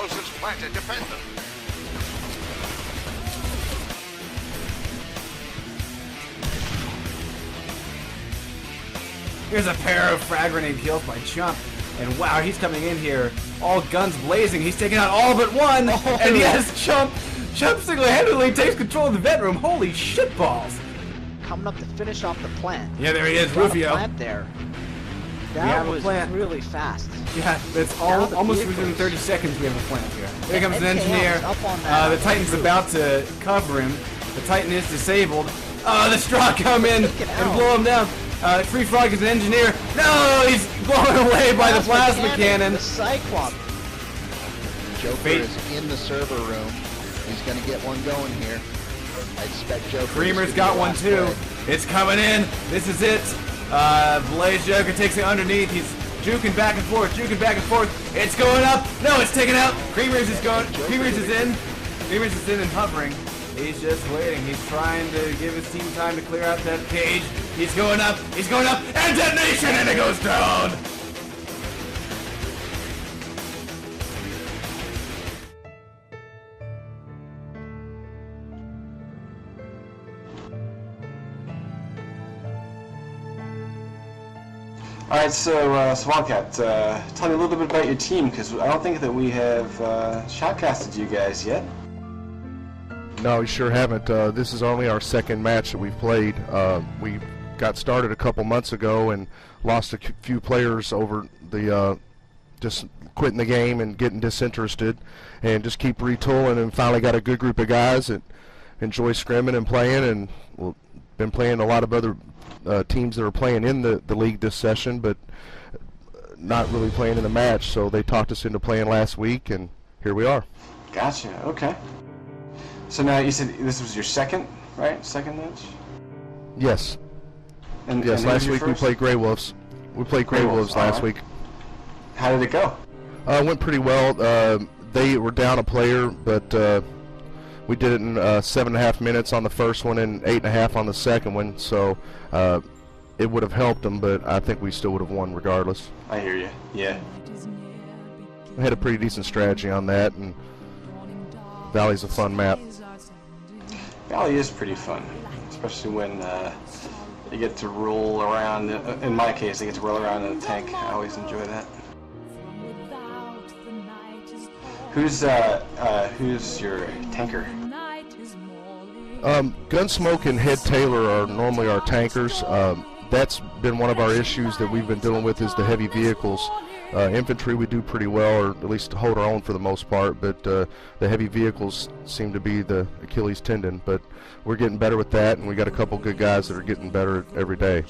explosives planted. Defend them. Here's a pair of frag grenade kills by Chump. And wow, he's coming in here, all guns blazing. He's taking out all but one. And yes, Chump single-handedly takes control of the vet room. Holy shitballs. Coming up to finish off the plant. Yeah, there he is, Rufio. Plant there. That was really fast. Yeah, it's almost within 30 seconds we have a plant here. Here comes an engineer. The Titan's about to cover him. The Titan is disabled. The straw come in and blow him down. Free Frog is an engineer. No, he's blown away by the plasma cannon. The Cyclops. Joker is in the server room. He's going to get one going here. I expect Joker. Creamer's got one too. It's coming in. This is it. Blaze Joker takes it underneath. He's juking back and forth, It's going up. No, it's taken out. Creamer's is going. Creamer's is in. Creamer's is in and hovering. He's just waiting. He's trying to give his team time to clear out that cage. He's going up, and detonation, and it goes down! Alright, so Wildcat, tell me a little bit about your team, because I don't think that we have shoutcasted you guys yet. No, we sure haven't. This is only our second match that we've played. We got started a couple months ago and lost a few players over the just quitting the game and getting disinterested, and just keep retooling, and finally got a good group of guys that enjoy scrimming and playing, and we've been playing a lot of other teams that are playing in the league this session, but not really playing in the match, so they talked us into playing last week, and here we are. Gotcha, okay. So now you said this was your second, right? Second match? Yes. And last week we played Grey Wolves. We played Grey Wolves last week. How did it go? It went pretty well. They were down a player, but we did it in 7.5 minutes on the first one and 8.5 on the second one, so it would have helped them, but I think we still would have won regardless. I hear you, yeah. We had a pretty decent strategy on that, and Valley's a fun map. Valley is pretty fun, especially when you get to roll around. In my case, I get to roll around in a tank. I always enjoy that. Who's your tanker? Gunsmoke and Head Taylor are normally our tankers. That's been one of our issues that we've been dealing with, is the heavy vehicles. Infantry we do pretty well, or at least hold our own for the most part, but the heavy vehicles seem to be the Achilles tendon. But we're getting better with that, and we got a couple good guys that are getting better every day.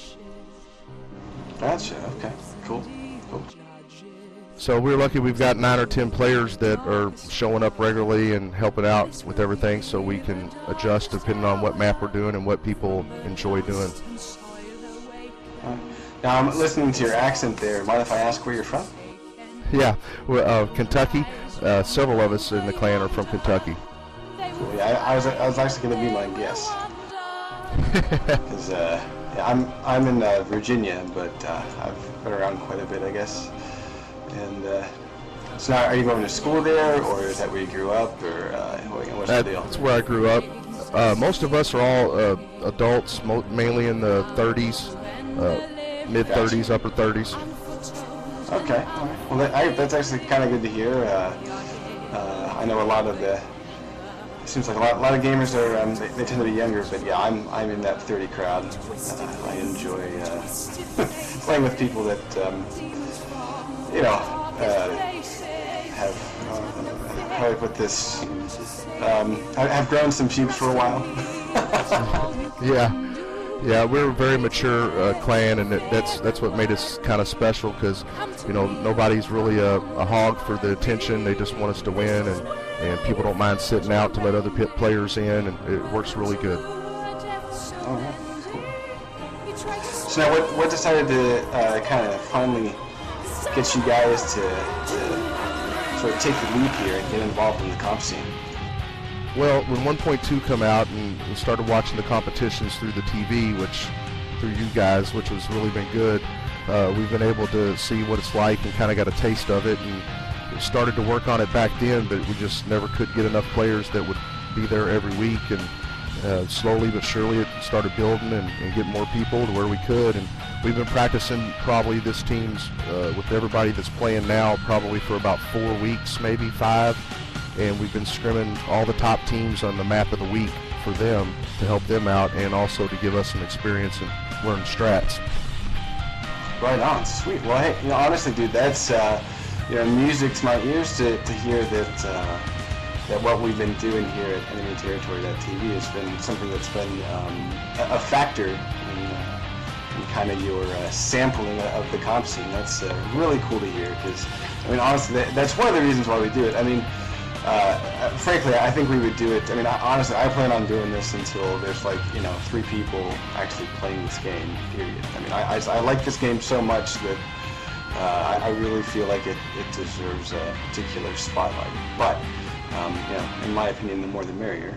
Gotcha, okay, cool. So we're lucky we've got 9 or 10 players that are showing up regularly and helping out with everything, so we can adjust depending on what map we're doing and what people enjoy doing. Now I'm listening to your accent there. Mind if I ask where you're from? Yeah, we're, Kentucky. Several of us in the clan are from Kentucky. Cool. Yeah, I was actually going to be my guess. Because yeah, I'm in Virginia, but I've been around quite a bit, I guess. And so now, are you going to school there, or is that where you grew up, or what's the deal? That's where I grew up. Most of us are all adults, mainly in the 30s, mid-30s, upper 30s. Okay, all right. Well, that's actually kind of good to hear. I know a lot of the. It seems like a lot of gamers are they tend to be younger, but yeah, I'm in that 30 crowd. I enjoy playing with people that you know have how do I put this? Have grown some pubes for a while. Yeah, we're a very mature clan, and that's what made us kind of special, because you know, nobody's really a hog for the attention. They just want us to win, and people don't mind sitting out to let other players in, and it works really good. All right, cool. So now, what decided to kind of finally get you guys to sort of take the leap here and get involved in the comp scene? Well, when 1.2 come out and we started watching the competitions through the TV, through you guys, which has really been good, we've been able to see what it's like and kind of got a taste of it, and started to work on it back then, but we just never could get enough players that would be there every week, and slowly but surely it started building and getting more people to where we could. And we've been practicing probably this team's with everybody that's playing now probably for about 4 weeks, maybe 5, and we've been scrimming all the top teams on the map of the week for them to help them out and also to give us some experience and learn strats. Right on, sweet. Well, hey, you know, honestly, dude, that's you know, music to my ears to hear that that what we've been doing here at Enemy Territory TV has been something that's been a factor in kind of your sampling of the comp scene. That's really cool to hear, because I mean, honestly, that's one of the reasons why we do it. I mean, frankly, I think we would do it. I mean, honestly, I plan on doing this until there's, like, you know, 3 people actually playing this game, period. I mean, I like this game so much that I really feel like it deserves a particular spotlight. But, you know, in my opinion, the more the merrier.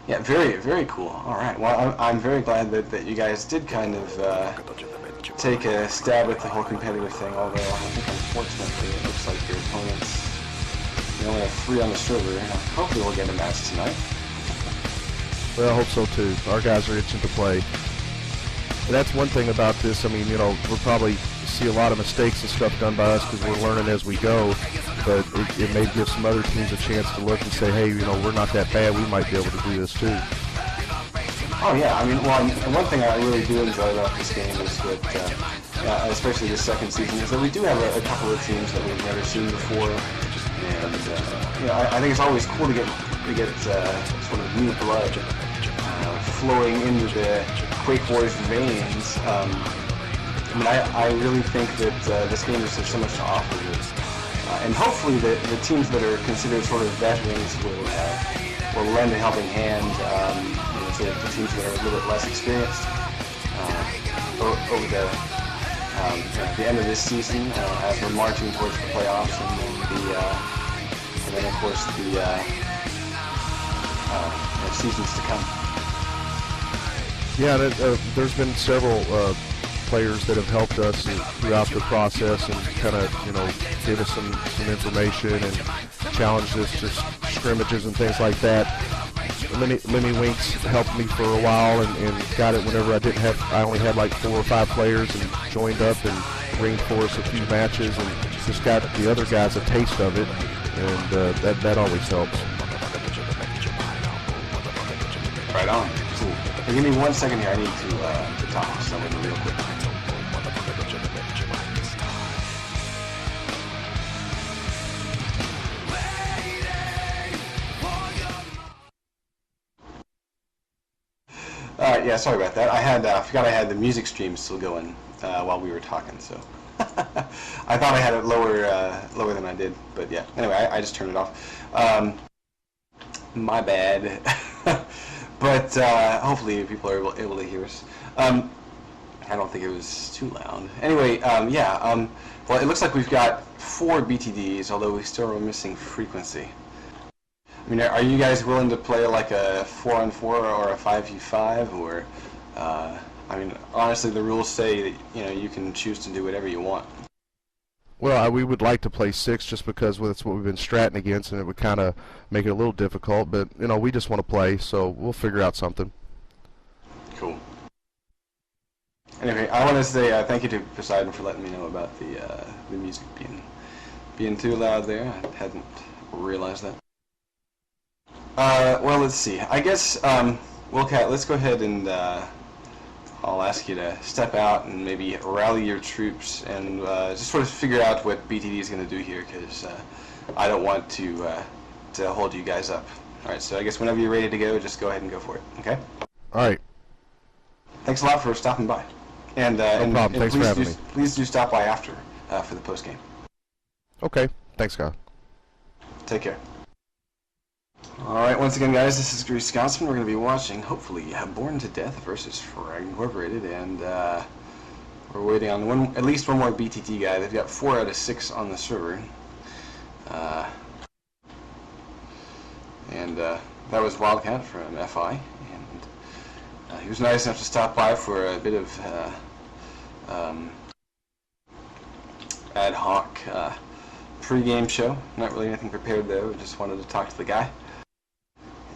Yeah, very, very cool. All right. Well, I'm very glad that you guys did kind of take a stab at the whole competitive thing, although I think unfortunately it looks like your opponents, you only have 3 on the server. Hopefully we'll get a match tonight. Well, I hope so too. Our guys are itching to play. And that's one thing about this. I mean, you know, we'll probably see a lot of mistakes and stuff done by us because we're learning as we go, but it may give some other teams a chance to look and say, hey, you know, we're not that bad, we might be able to do this too. Oh yeah, I mean, well, one thing I really do enjoy about this game is that, especially this second season, is that we do have a couple of teams that we've never seen before, and you know, I think it's always cool to get sort of new blood flowing into the Quake Wars veins. I mean, I really think that this game just has so much to offer, and hopefully the teams that are considered sort of veterans will lend a helping hand. To the teams that are a little bit less experienced over the end of this season, as we're marching towards the playoffs, and then of course the seasons to come. Yeah, there's been several players that have helped us throughout the process and kind of, you know, gave us some information and challenged us to scrimmages and things like that. Lemmy Winks helped me for a while and got it whenever I only had like 4 or 5 players, and joined up and ringed for us a few matches and just got the other guys a taste of it, and that always helps. Right on. Cool. Hey, give me 1 second here. I need to talk to someone real quick. Yeah, sorry about that. I forgot I had the music stream still going while we were talking, so I thought I had it lower than I did, but yeah. Anyway, I just turned it off. My bad. But hopefully people are able to hear us. I don't think it was too loud. Anyway, yeah. Well, it looks like we've got 4 BTDs, although we still are missing frequency. I mean, are you guys willing to play like a 4-on-4 or a 5v5, or? I mean, honestly, the rules say that, you know, you can choose to do whatever you want. Well, we would like to play 6 just because that's what we've been stratting against, and it would kind of make it a little difficult. But you know, we just want to play, so we'll figure out something. Cool. Anyway, I want to say thank you to Poseidon for letting me know about the music being too loud there. I hadn't realized that. Well, let's see. I guess, Wilcat, let's go ahead and I'll ask you to step out and maybe rally your troops and just sort of figure out what BTD is going to do here, because I don't want to hold you guys up. All right, so I guess whenever you're ready to go, just go ahead and go for it, okay? All right. Thanks a lot for stopping by. And, no problem. Thanks for having me. Please do stop by after for the post-game. Okay. Thanks, Scott. Take care. Alright, once again, guys, this is GreasedScotsman. We're going to be watching, hopefully, Born to Death versus Frag Incorporated, and we're waiting on at least one more BTT guy. They've got 4 out of 6 on the server. And that was Wildcat from FI, and he was nice enough to stop by for a bit of ad hoc pre-game show. Not really anything prepared though. Just wanted to talk to the guy,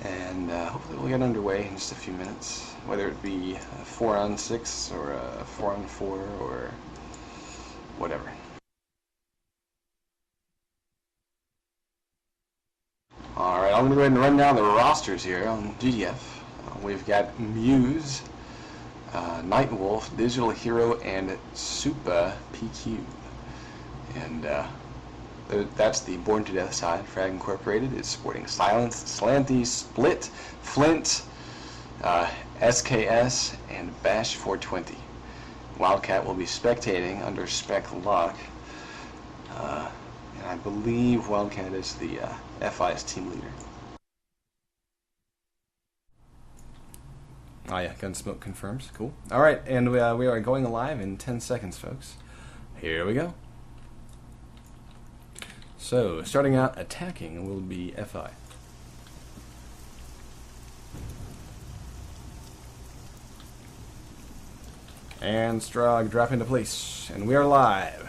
and hopefully we'll get underway in just a few minutes. Whether it be a 4-on-6 or a 4-on-4 or whatever. Alright, I'm going to go ahead and run down the rosters here on GDF. We've got Muse, Nightwolf, Digital Hero, and Super PQ. And that's the Born to Death side. Frag Incorporated is sporting Silence, Slanty, Split, Flint, SKS, and Bash 420. Wildcat will be spectating under Spec Lock. And I believe Wildcat is the FI's team leader. Oh yeah, Gunsmoke confirms. Cool. Alright, and we are going live in 10 seconds, folks. Here we go. So, starting out attacking will be FI. And Strog drop into place. And we are live.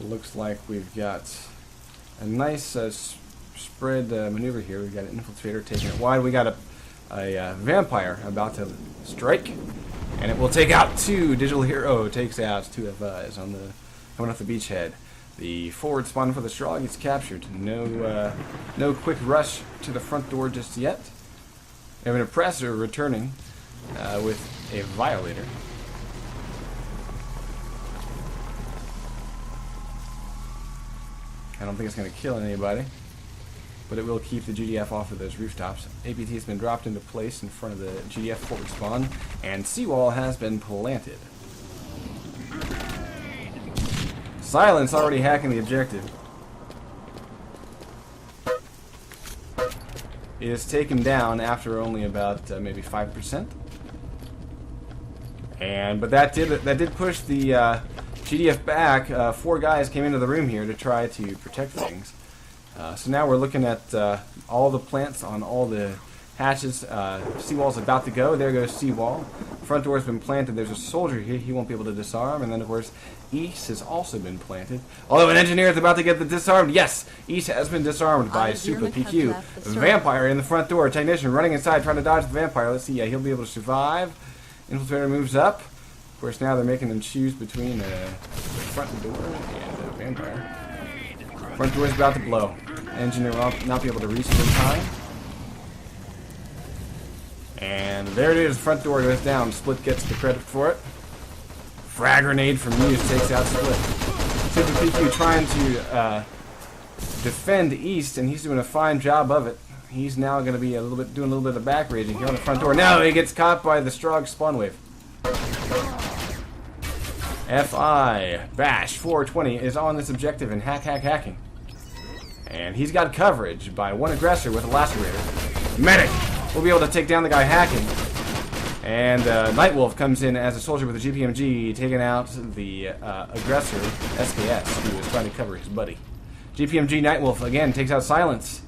Looks like we've got a nice spread maneuver here. We've got an infiltrator taking it wide. We got a vampire about to strike, and it will take out 2. Digital Hero takes out 2 FIs on the coming off the beachhead. The forward spawn for the Strog is captured. No quick rush to the front door just yet. We have an oppressor returning with a violator. I don't think it's going to kill anybody, but it will keep the GDF off of those rooftops. APT has been dropped into place in front of the GDF forward spawn, and seawall has been planted. Silence already hacking the objective. It is taken down after only about maybe 5%. But that did push the GDF back. 4 guys came into the room here to try to protect things. So now we're looking at all the plants on all the hatches. Seawall's about to go. There goes seawall. Front door's been planted. There's a soldier here. He won't be able to disarm. And then, of course, East has also been planted. Although an engineer is about to get the disarmed. Yes, East has been disarmed by Super PQ. Vampire in the front door. Technician running inside trying to dodge the vampire. Let's see. Yeah, he'll be able to survive. Infiltrator moves up. Of course, now they're making them choose between the front door and the vampire. Front door is about to blow. Engineer will not be able to reach it in time. And there it is. Front door goes down. Split gets the credit for it. Frag grenade from Muse takes out Split. Super PQ trying to defend East, and he's doing a fine job of it. He's now going to be doing a little bit of back raging here on the front door. Now he gets caught by the Strog spawn wave. FI Bash 420 is on this objective and hacking. And he's got coverage by 1 aggressor with a lacerator. Medic will be able to take down the guy hacking. And Nightwolf comes in as a soldier with a GPMG, taking out the aggressor, SKS, who is trying to cover his buddy. GPMG Nightwolf again takes out Silence.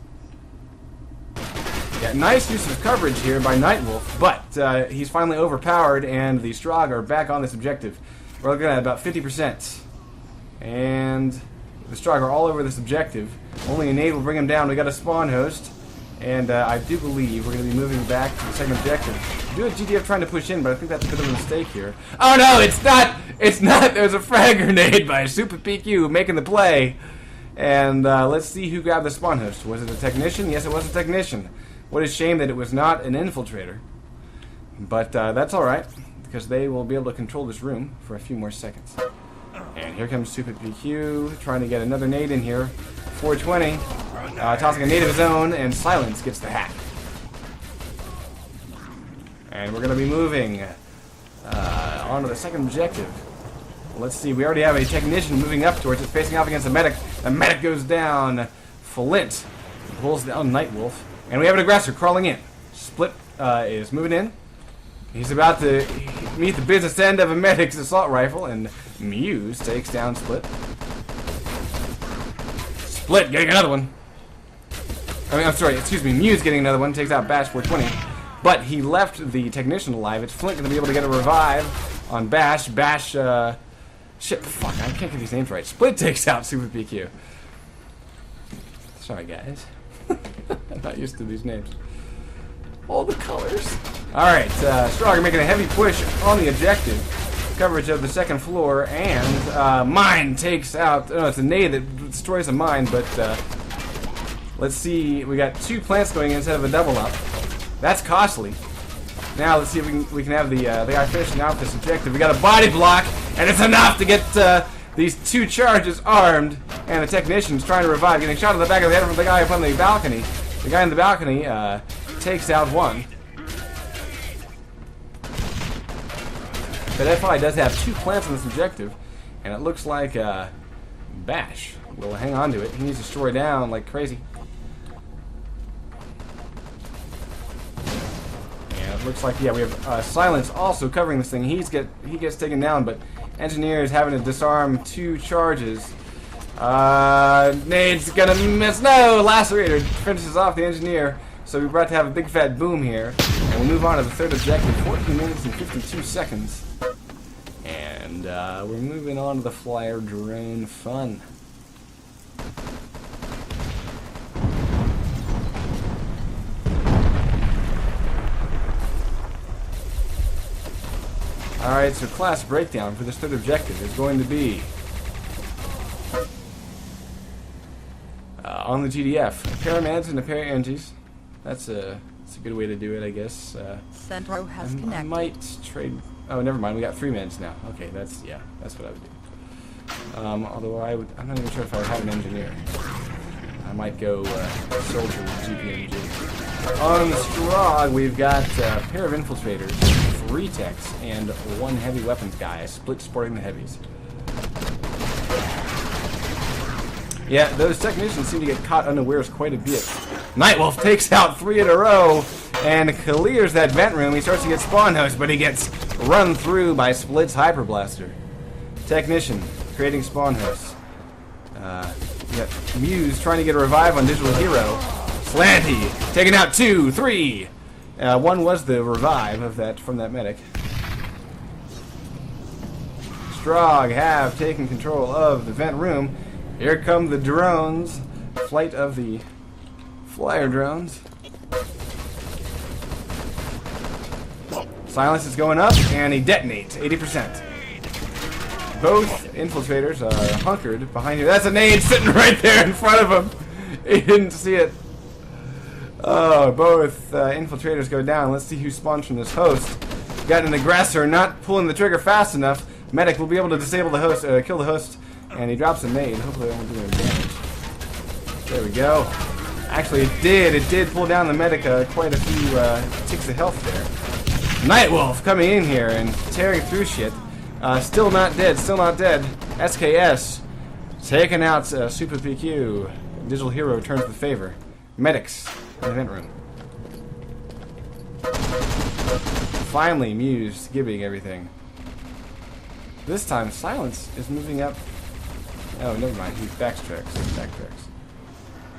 Yeah, nice use of coverage here by Nightwolf, but he's finally overpowered, and the Strog are back on this objective. We're looking at about 50%. And the Strog are all over this objective. Only a nade will bring him down. We got a spawn host. And I do believe we're going to be moving back to the second objective. We do have GDF trying to push in, but I think that's a bit of a mistake here. Oh no, it's not! It's not! There's a frag grenade by Super PQ making the play. And let's see who grabbed the spawn host. Was it a technician? Yes, it was a technician. What a shame that it was not an infiltrator. But that's alright, because they will be able to control this room for a few more seconds. And here comes Super PQ trying to get another nade in here. 420. Tossing a nade of his own, and Silence gets the hack. And we're going to be moving on to the second objective. Let's see, we already have a technician moving up towards it, facing off against a medic. The medic goes down. Flint pulls down Nightwolf. And we have an aggressor crawling in. Split is moving in. He's about to meet the business end of a medic's assault rifle, and Muse takes down Split. Split getting another one. I'm sorry, excuse me, Muse getting another one, takes out Bash 420. but he left the technician alive. It's Flint going to be able to get a revive on Bash. Bash, shit, fuck, I can't get these names right. Split takes out Super PQ. Sorry, guys. I'm not used to these names. All the colors. Alright, Stroger making a heavy push on the objective. Coverage of the second floor, and mine takes out, oh, it's a nade that destroys a mine, but let's see, we got 2 plants going in instead of a double up. That's costly. Now let's see if we can have the guy finishing out this objective. We got a body block, and it's enough to get these 2 charges armed, and the technician's trying to revive, getting shot in the back of the head from the guy up on the balcony. The guy in the balcony takes out 1. But FI does have 2 plants on this objective, and it looks like Bash will hang on to it. He needs to destroy down like crazy. And it looks like, yeah, we have Silence also covering this thing. He gets taken down, but Engineer is having to disarm 2 charges. Nade's gonna miss. No! Lacerator finishes off the Engineer. So we're about to have a big fat boom here. And we'll move on to the third objective. 14 minutes and 52 seconds. And we're moving on to the flyer drone fun. Alright, so class breakdown for this third objective is going to be on the GDF, a pair of meds and a pair of energies. That's a good way to do it, I guess. Centro has connected. I might trade. Oh, never mind. We got 3 meds now. Okay, that's what I would do. Although I'm not even sure if I have an engineer. I might go soldier with GPMG. On the Strog, we've got a pair of infiltrators, 3 techs, and 1 heavy weapons guy, split supporting the heavies. Yeah, those technicians seem to get caught unawares quite a bit. Nightwolf takes out 3 in a row and clears that vent room. He starts to get spawn host, but he gets run through by Split's Hyper Blaster. Technician creating spawn hosts. We got Muse trying to get a revive on Digital Hero. Slanty taking out 2, 3. 1 was the revive of that from that medic. Strog have taken control of the vent room. Here come the drones. Flight of the flyer drones. Silence is going up, and he detonates 80%. Both infiltrators are hunkered behind you. That's a nade sitting right there in front of him. He didn't see it. Oh, both infiltrators go down. Let's see who spawns from this host. Got an aggressor not pulling the trigger fast enough. Medic will be able to disable the host, kill the host, and he drops a nade. Hopefully it won't do any damage. There we go. Actually, it did pull down the medic quite a few ticks of health there. Nightwolf coming in here and tearing through shit. Still not dead, still not dead. SKS taking out Super PQ. Digital Hero returns the favor. Medics in the event room. Finally, Muse giving everything. This time, Silence is moving up. Oh, never mind. He backtracks.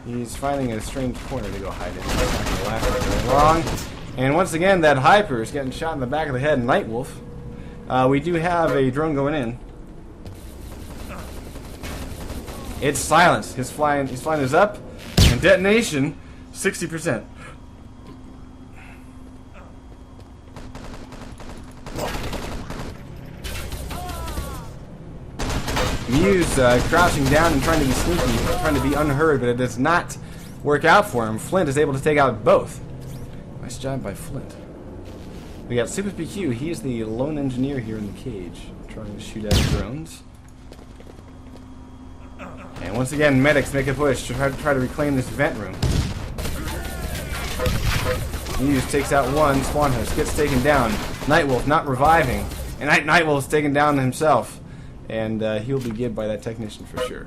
He's finding a strange corner to go hide in. That's not going to last very long. And once again, that Hyper is getting shot in the back of the head. Nightwolf. We do have a drone going in. It's Silence. His flying is up, and detonation 60%. Muse crouching down and trying to be sneaky, trying to be unheard, but it does not work out for him. Flint is able to take out both. Nice job by Flint. We got Super PQ. He is the lone engineer here in the cage, trying to shoot at drones. And once again, medics make a push to try to reclaim this vent room. Muse takes out 1, spawn host gets taken down. Nightwolf not reviving, and Nightwolf's taken down himself. And he'll be gibbed by that technician for sure.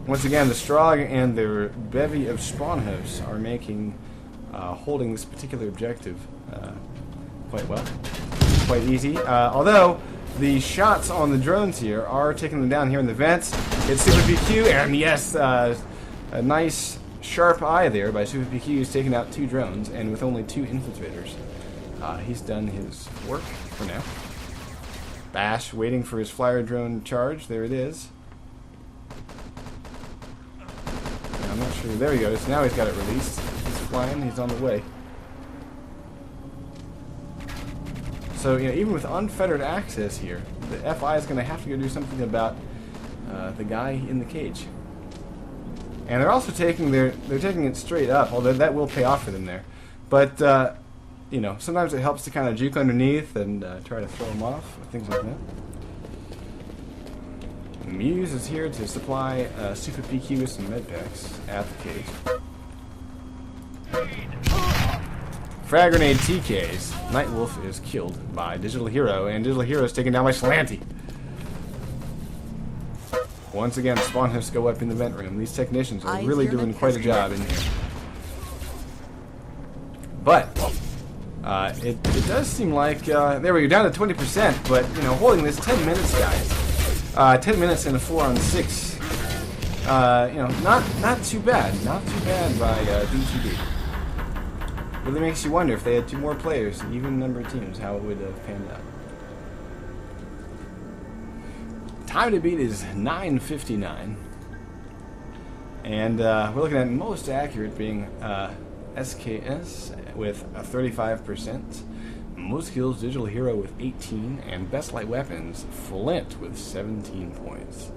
Once again, the Strog and their bevy of spawn hosts are making holding this particular objective quite well, quite easy. Although the shots on the drones here are taking them down here in the vents. It's Super PQ, and yes, a nice sharp eye there by Super PQ. He's taken out 2 drones, and with only 2 infiltrators, he's done his work for now. Bash waiting for his flyer drone charge. There it is. I'm not sure. There he goes. Now he's got it released. He's flying. He's on the way. So, you know, even with unfettered access here, the FI is going to have to go do something about the guy in the cage. And they're also taking they're taking it straight up, although that will pay off for them there. But you know, sometimes it helps to kind of juke underneath and try to throw them off, things like that. Muse is here to supply Super PQ with some med packs at the cage. Frag grenade TKs. Nightwolf is killed by Digital Hero, and Digital Hero is taken down by Slanty. Once again, spawn hosts go up in the vent room. These technicians are really doing quite a job in here. But it does seem like there we go, down to 20%. But you know, holding this 10 minutes, guys. 10 minutes in a 4-on-6. You know, not too bad. Not too bad by DTV. Really makes you wonder if they had 2 more players, even number of teams, how it would have panned out. Time to beat is 9:59, and we're looking at most accurate being SKS with 35%, most kills Digital Hero with 18, and best light weapons Flint with 17 points.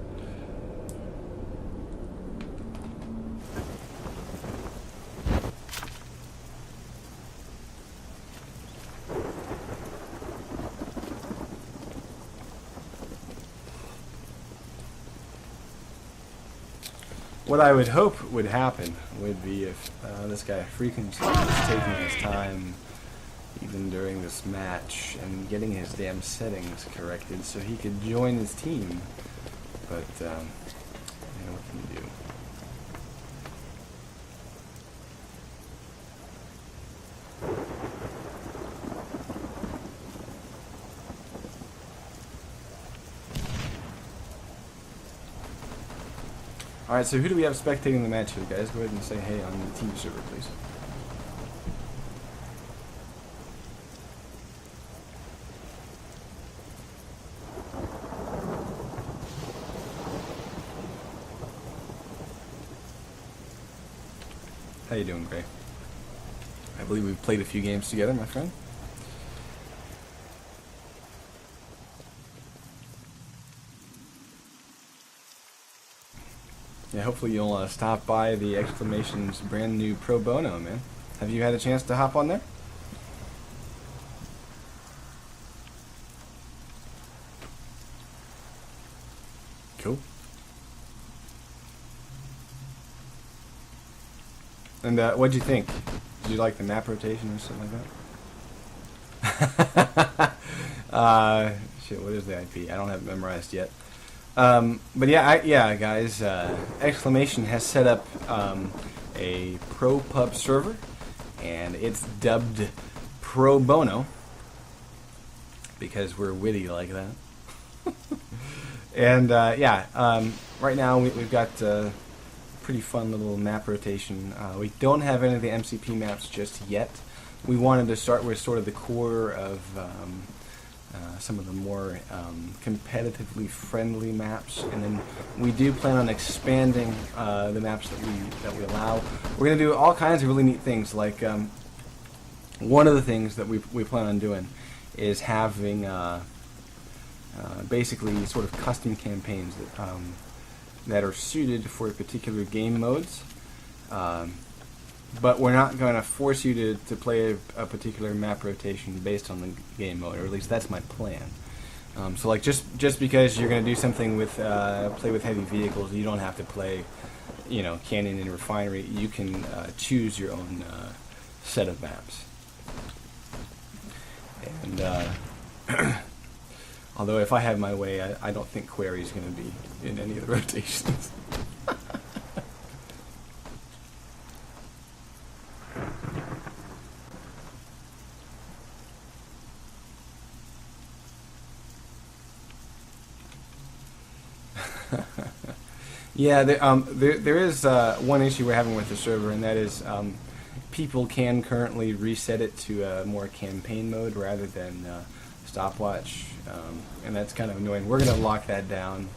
What I would hope would happen would be if this guy Frequency was taking his time even during this match and getting his damn settings corrected so he could join his team. But, you know, what can you do? Alright, so who do we have spectating the match here, guys? Go ahead and say hey on the team server, please. How you doing, Gray? I believe we've played a few games together, my friend. Yeah, hopefully you'll stop by the Exclamation's brand new Pro Bono, man. Have you had a chance to hop on there? Cool. And what'd you think? Did you like the map rotation or something like that? Shit, what is the IP? I don't have it memorized yet. But yeah, guys, Exclamation has set up a Pro Pub server, and it's dubbed Pro Bono because we're witty like that. And right now we've got pretty fun little map rotation. We don't have any of the MCP maps just yet. We wanted to start with sort of the core of some of the more competitively friendly maps, and then we do plan on expanding the maps that we allow. We're going to do all kinds of really neat things. Like one of the things that we plan on doing is having basically sort of custom campaigns that are suited for particular game modes. But we're not going to force you to play a particular map rotation based on the game mode, or at least that's my plan. So like just because you're going to do something with play with heavy vehicles, you don't have to play, you know, Canyon and Refinery. You can choose your own set of maps. And although if I have my way, I don't think Query is going to be in any of the rotations. Yeah, there is one issue we're having with the server, and that is people can currently reset it to a more campaign mode rather than stopwatch, and that's kind of annoying. We're going to lock that down.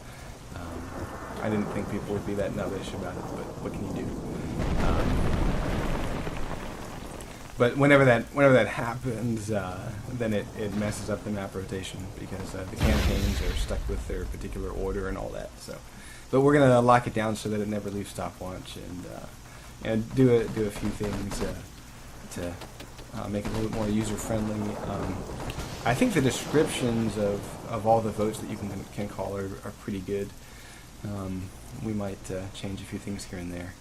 I didn't think people would be that nubbish about it, but what can you do? But whenever that happens, then it messes up the map rotation because the campaigns are stuck with their particular order and all that. So, but we're gonna lock it down so that it never leaves stopwatch and do a few things to make it a little bit more user friendly. I think the descriptions of all the votes that you can call are pretty good. We might change a few things here and there.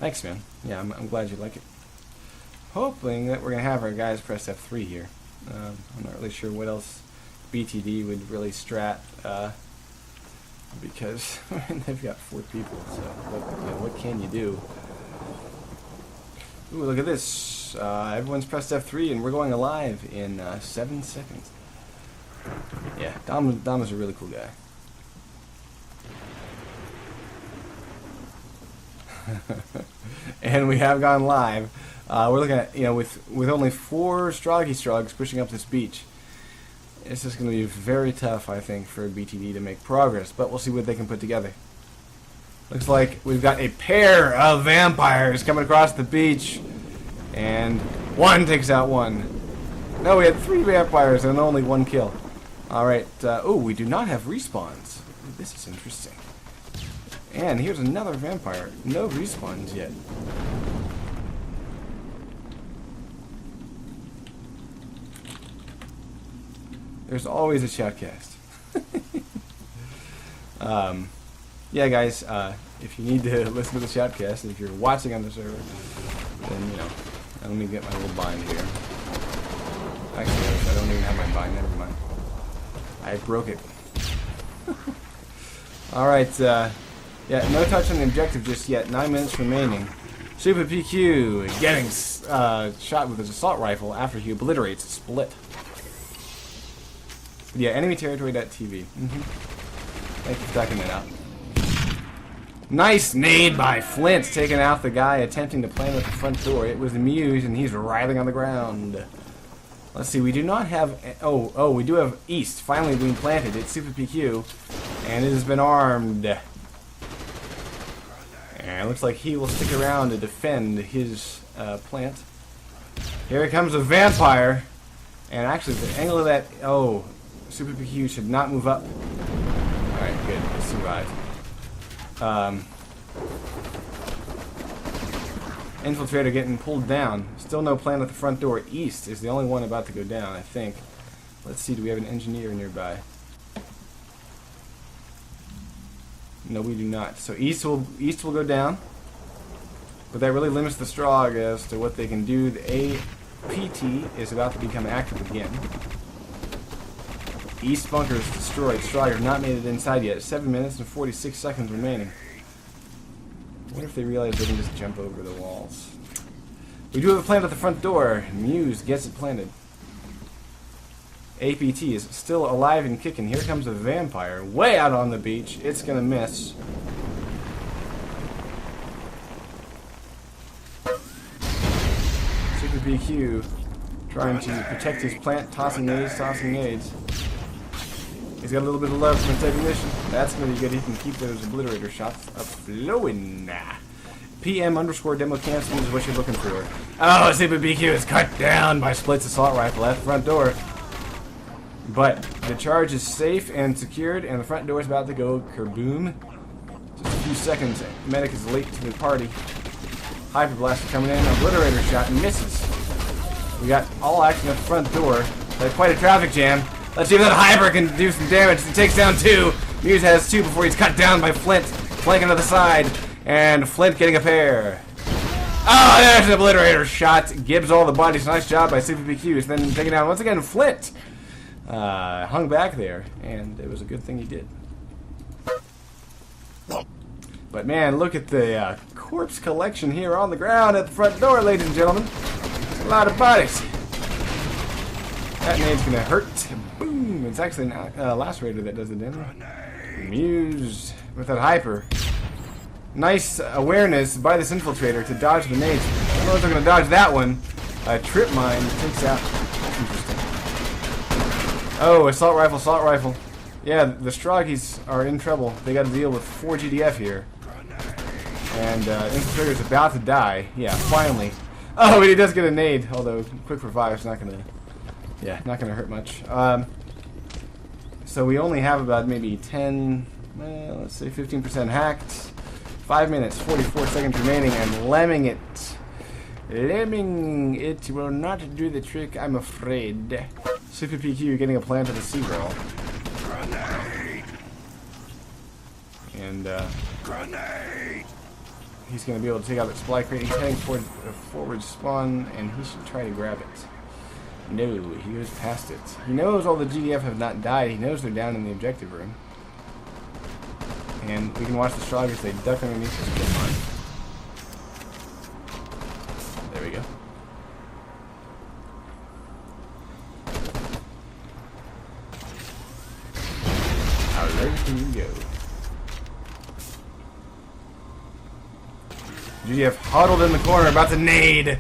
Thanks, man. Yeah, I'm glad you like it. Hoping that we're going to have our guys press F3 here. I'm not really sure what else BTD would really strat, because they've got 4 people, so what can you do? Ooh, look at this. Everyone's pressed F3, and we're going live in 7 seconds. Yeah, Dom is a really cool guy. And we have gone live. We're looking at, with only 4 Stroggy Strogs pushing up this beach. It's just going to be very tough, I think, for BTD to make progress, but we'll see what they can put together. Looks like we've got a pair of vampires coming across the beach, and one takes out one. No, we had 3 vampires and only 1 kill. Alright, oh, we do not have respawns. This is interesting. And here's another vampire. No respawns yet. There's always a shoutcast. Yeah, guys, if you need to listen to the shoutcast, if you're watching on the server, then, let me get my little bind here. Actually, I don't even have my bind. Never mind. I broke it. Alright, yeah, no touch on the objective just yet. 9 minutes remaining. Super PQ getting shot with his assault rifle after he obliterates Split. Yeah, Enemy Territory.tv. Thank you for checking that out. Nice nade by Flint, taking out the guy attempting to plant at the front door. It was Muse, and he's writhing on the ground. Let's see, we do not have... Oh, we do have East finally being planted. It's Super PQ, and it has been armed. And it looks like he will stick around to defend his plant. Here comes a vampire. And actually, the angle of that... Oh, Super PQ should not move up. Alright, good. He survived. Infiltrator getting pulled down. Still no plant at the front door. East is the only one about to go down, I think. Let's see, do we have an engineer nearby? No, we do not. So East will go down. But that really limits the Strog as to what they can do. The APT is about to become active again. East bunker is destroyed. Strog have not made it inside yet. 7 minutes and 46 seconds remaining. I wonder if they realize they can just jump over the walls. We do have a plant at the front door. Muse gets it planted. APT is still alive and kicking. Here comes a vampire way out on the beach. It's gonna miss. Super BQ trying to protect his plant, tossing nades. He's got a little bit of love from his technician. That's going to be good. He can keep those obliterator shots up flowing. PM_demo cancel is what you're looking for. Oh, Super BQ is cut down by Split's assault rifle at the front door. But the charge is safe and secured, and the front door is about to go kerboom. Just a few seconds. Medic is late to the party. Hyperblaster coming in. Obliterator shot and misses. We got all action at the front door. That's quite a traffic jam. Let's see if that Hyper can do some damage. He takes down 2. Muse has 2 before he's cut down by Flint. Flanking to the side. And Flint getting a pair. Oh, there's an obliterator shot. Gibbs all the bodies. Nice job by Super PQ. Then taking down once again Flint. Hung back there. And it was a good thing he did. But man, look at the corpse collection here on the ground at the front door, ladies and gentlemen. There's a lot of bodies. That nade's gonna hurt Boom! It's actually not Lacerator that does the damage. Muse with that hyper. Nice awareness by this infiltrator to dodge the nades. I don't know if they're going to dodge that one. Trip mine takes out. Interesting. Oh, assault rifle. Yeah, the Stroggies are in trouble. They got to deal with 4 GDF here. And infiltrator's about to die. Yeah, finally. Oh, but he does get a nade. Although quick revive is not going to. Yeah, not going to hurt much. So we only have about maybe 10. Let's say 15% hacked. 5 minutes, 44 seconds remaining, and lemming it. Lemming it will not do the trick, I'm afraid. Super PQ getting a plant of the sea roll. Grenade! And, Grenade! he's going to be able to take out that supply crate. He's heading toward a forward spawn, and he should try to grab it. No, he goes past it. He knows all the GDF have not died. He knows they're down in the objective room. And we can watch the Strogg as they duck underneath this pit mine. There we go. How low can you go? GDF huddled in the corner, about to nade.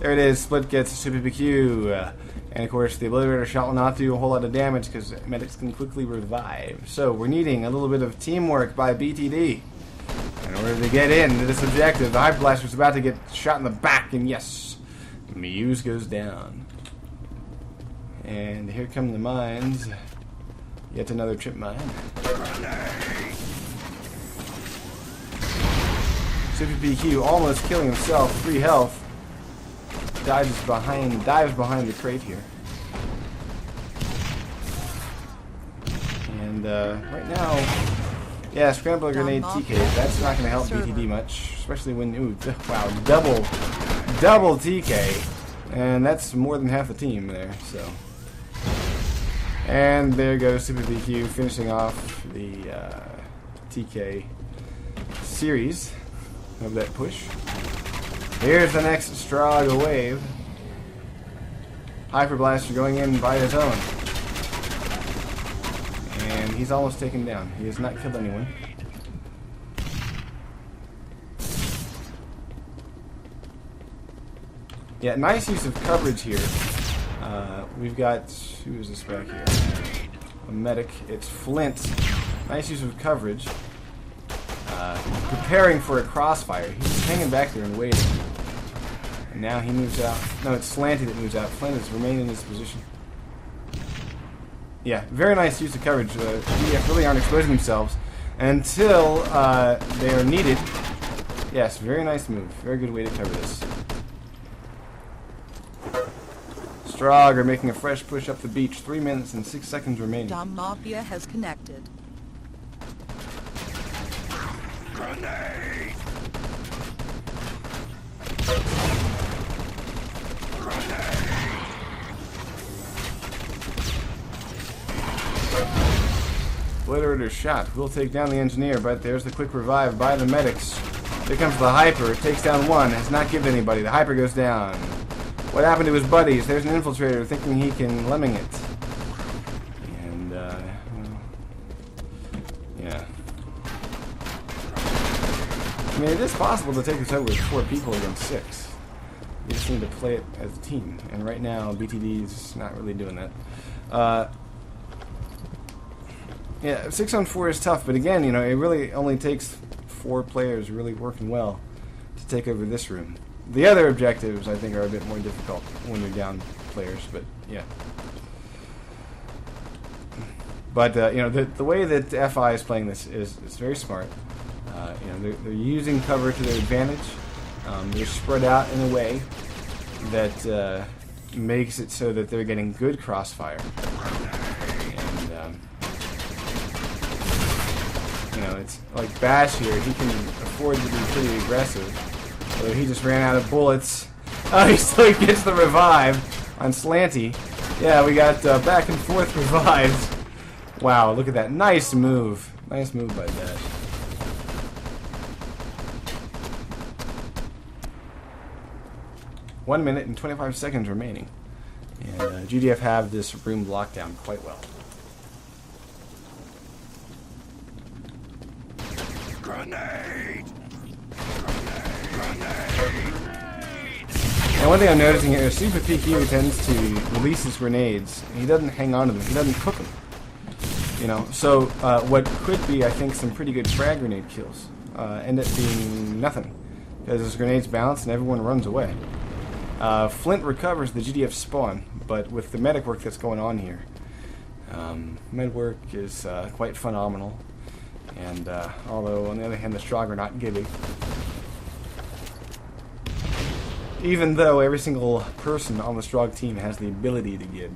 There it is. Split gets Super PQ. And of course, the Liberator shot will not do a whole lot of damage because medics can quickly revive. So we're needing a little bit of teamwork by BTD in order to get into this objective. The Hyper Blaster's about to get shot in the back, and yes, Muse goes down. And here come the mines. Yet another trip mine. Super PQ almost killing himself. 3 health. Dives behind the crate here. And right now, yeah, scrambler grenade TK. That's not going to help BTD much, especially when wow, double TK, and that's more than half the team there. So, and there goes Super PQ finishing off the TK series of that push. Here's the next Strogg wave. Hyper Blaster going in by his own. And he's almost taken down. He has not killed anyone. Yeah, nice use of coverage here. We've got, who is this back here? A medic. It's Flint. Nice use of coverage. Preparing for a crossfire. He's hanging back there and waiting. And now he moves out. No, it's Slanty that moves out. Flint is remaining in his position. Yeah, very nice use of coverage. EF really aren't exposing themselves until they are needed. Yes, very nice move. Very good way to cover this. Strogg are making a fresh push up the beach. 3 minutes and 6 seconds remaining. Dom Mafia has connected. Grenade! Liberator shot. We'll take down the engineer, but there's the quick revive by the medics. Here comes the Hyper. Takes down one. Has not killed anybody. The Hyper goes down. What happened to his buddies? There's an infiltrator thinking he can lemming it. And, well, yeah. I mean, it is possible to take this over with 4 people against 6. You just need to play it as a team. And right now, BTD's not really doing that. Yeah, 6 on 4 is tough, but again, you know, it really only takes 4 players really working well to take over this room. The other objectives, I think, are a bit more difficult when you're down players, but yeah. But, you know, the way that FI is playing this is very smart. You know, they're using cover to their advantage. They're spread out in a way that makes it so that they're getting good crossfire. You know, it's like Bash here. He can afford to be pretty aggressive. So he just ran out of bullets. Oh, he still gets the revive on Slanty. Yeah, we got back and forth revives. Wow, look at that. Nice move. Nice move by Bash. .1 minute and 25 seconds remaining. And GDF have this room locked down quite well. Grenade! And one thing I'm noticing here is Super PQ tends to release his grenades. He doesn't hang on to them. He doesn't cook them. You know, so what could be, I think, some pretty good frag grenade kills end up being nothing. Because his grenades bounce and everyone runs away. Flint recovers the GDF spawn, but with the medic work that's going on here, med work is quite phenomenal. And although, on the other hand, the Strog are not giving. Even though every single person on the Strog team has the ability to give.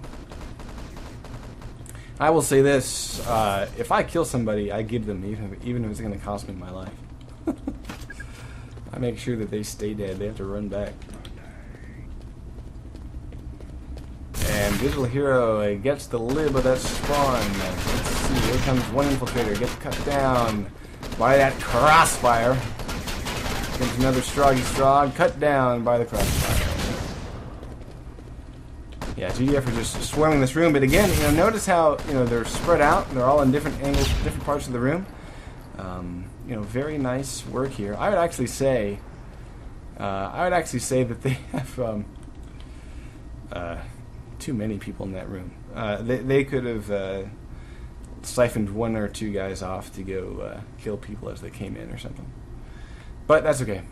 I will say this, if I kill somebody, I give them, even if it's going to cost me my life. I make sure that they stay dead. They have to run back. And Digital Hero gets the lib of that spawn. Let's see, here comes one infiltrator, gets cut down by that crossfire. Comes another Strog, cut down by the crossfire. Yeah, GDF are just swarming this room, but again, you know, notice how, you know, they're spread out. They're all in different angles, different parts of the room. You know, very nice work here. I would actually say that they have too many people in that room. They could have siphoned one or two guys off to go kill people as they came in or something. But that's okay.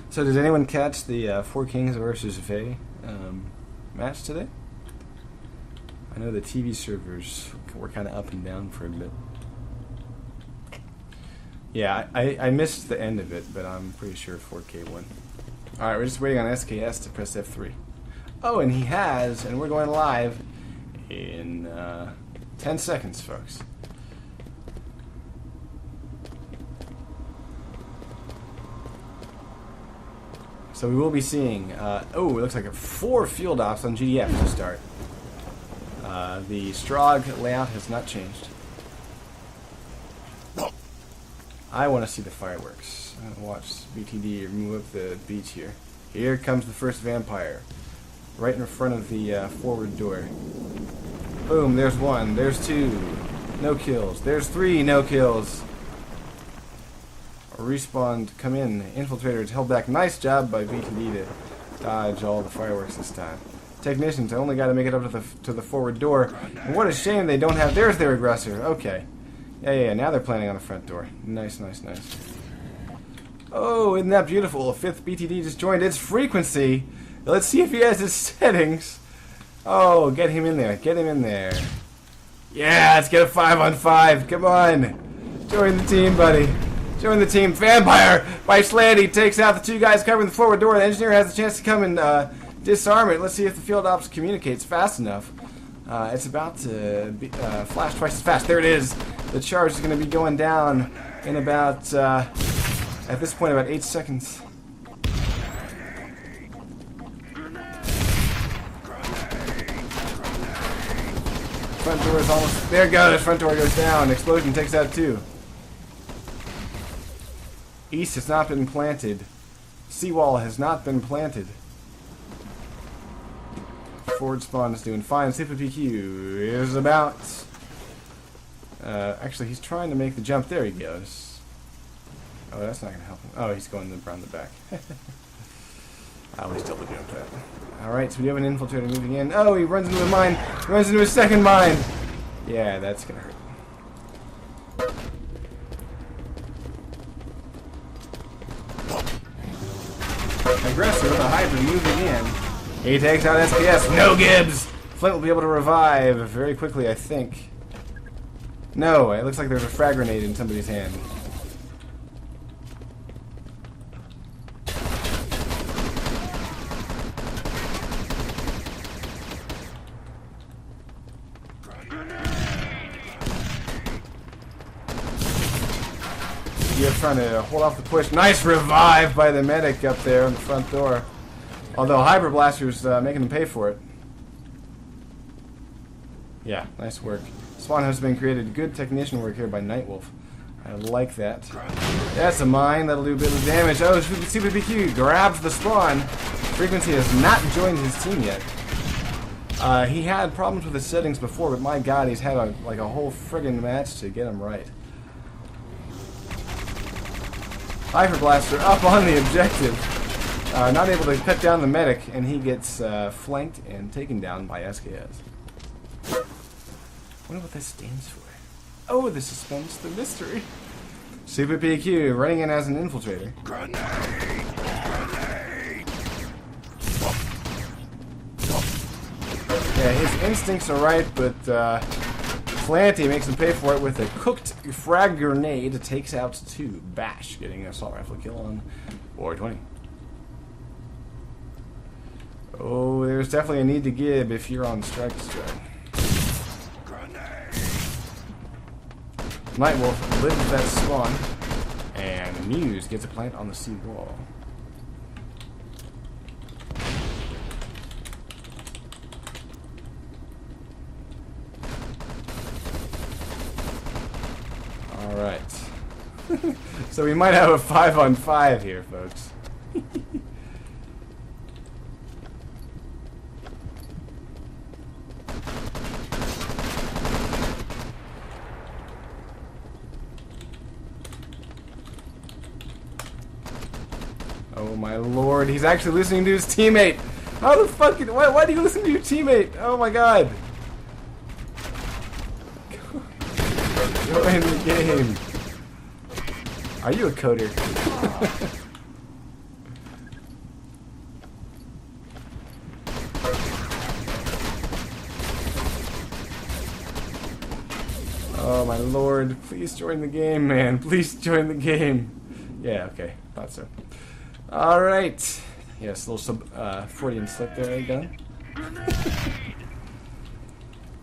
So did anyone catch the Four Kings versus Vey match today? I know the TV servers were kind of up and down for a bit. Yeah, I missed the end of it, but I'm pretty sure 4K won. Alright, we're just waiting on SKS to press F3. Oh, and he has, and we're going live in 10 seconds, folks. So we will be seeing, oh, it looks like 4 field ops on GDF to start. The Strog layout has not changed. I want to see the fireworks. I'm going to watch BTD move up the beach here. Here comes the first vampire. Right in front of the forward door. Boom, there's 1, there's 2. No kills. There's 3, no kills. Respawn to come in. Infiltrators held back. Nice job by BTD to dodge all the fireworks this time. Technicians only got to make it up to the forward door. And what a shame they don't have. There's their aggressor. Okay. Yeah. Now they're planning on the front door. Nice. Oh, isn't that beautiful? A 5th BTD just joined. It's Frequency. Let's see if he has his settings. Oh, get him in there. Get him in there. Yeah, let's get a 5-on-5. Come on. Join the team, buddy. Join the team. Vampire by Sledge. He takes out the 2 guys covering the forward door. The engineer has the chance to come and disarm it. Let's see if the field ops communicates fast enough. It's about to be, flash twice as fast. There it is. The charge is going to be going down in about, at this point, about 8 seconds. Front door is almost... There it goes. Front door goes down. Explosion takes out 2. East has not been planted. Seawall has not been planted. Forward spawn is doing fine. Super PQ is about... actually, he's trying to make the jump. There he goes. Oh, that's not going to help him. Oh, he's going around the back. I always double jump that. Alright, so we have an infiltrator moving in. Oh, he runs into a mine. He runs into a second mine. Yeah, that's going to hurt. Aggressor with a hybrid moving in. He takes out SPS. No Gibbs! Flint will be able to revive very quickly, I think. No, it looks like there's a frag grenade in somebody's hand. You're trying to hold off the push. Nice revive by the medic up there on the front door. Although Hyper Blaster's making them pay for it. Yeah, nice work. Spawn has been created. Good technician work here by Nightwolf. I like that. That's a mine. That'll do a bit of damage. Oh, Super BQ grabs the spawn. Frequency has not joined his team yet. He had problems with his settings before, but my god, he's had like a whole friggin' match to get him right. Hyper Blaster up on the objective. Not able to cut down the medic, and he gets flanked and taken down by SKS. I wonder what that stands for. Oh, the suspense, the mystery. Super PQ running in as an infiltrator. Grenade! Grenade! Yeah, his instincts are right, but Slanty makes him pay for it with a cooked frag grenade. Takes out 2. Bash, getting an assault rifle kill on 420. Oh, there's definitely a need to give if you're on strike. Nightwolf lives that spawn, and Muse gets a plant on the sea wall. Alright. So we might have a 5-on-5 here, folks. Oh my lord, he's actually listening to his teammate! How the fuck, why do you listen to your teammate? Oh my god! Join the game! Are you a coder? Oh my lord, please join the game, man. Please join the game. Yeah, okay, thought so. Alright. Yes, a little Freudian slip there, done.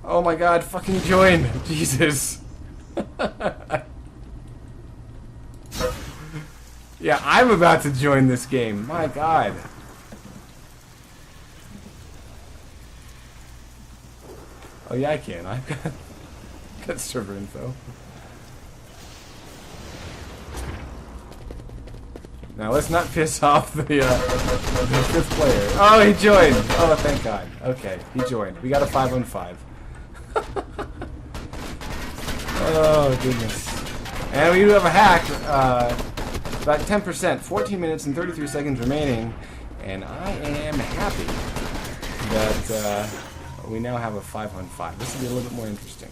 Oh my god, fucking join! Jesus. Yeah, I'm about to join this game. My god. Oh yeah, I can. I've got server info. Now let's not piss off the 5th player. Oh, he joined! Oh, thank god. Okay, he joined. We got a 5-on-5. Oh, goodness. And we do have a hack. About 10%. 14 minutes and 33 seconds remaining. And I am happy that we now have a 5-on-5. This will be a little bit more interesting.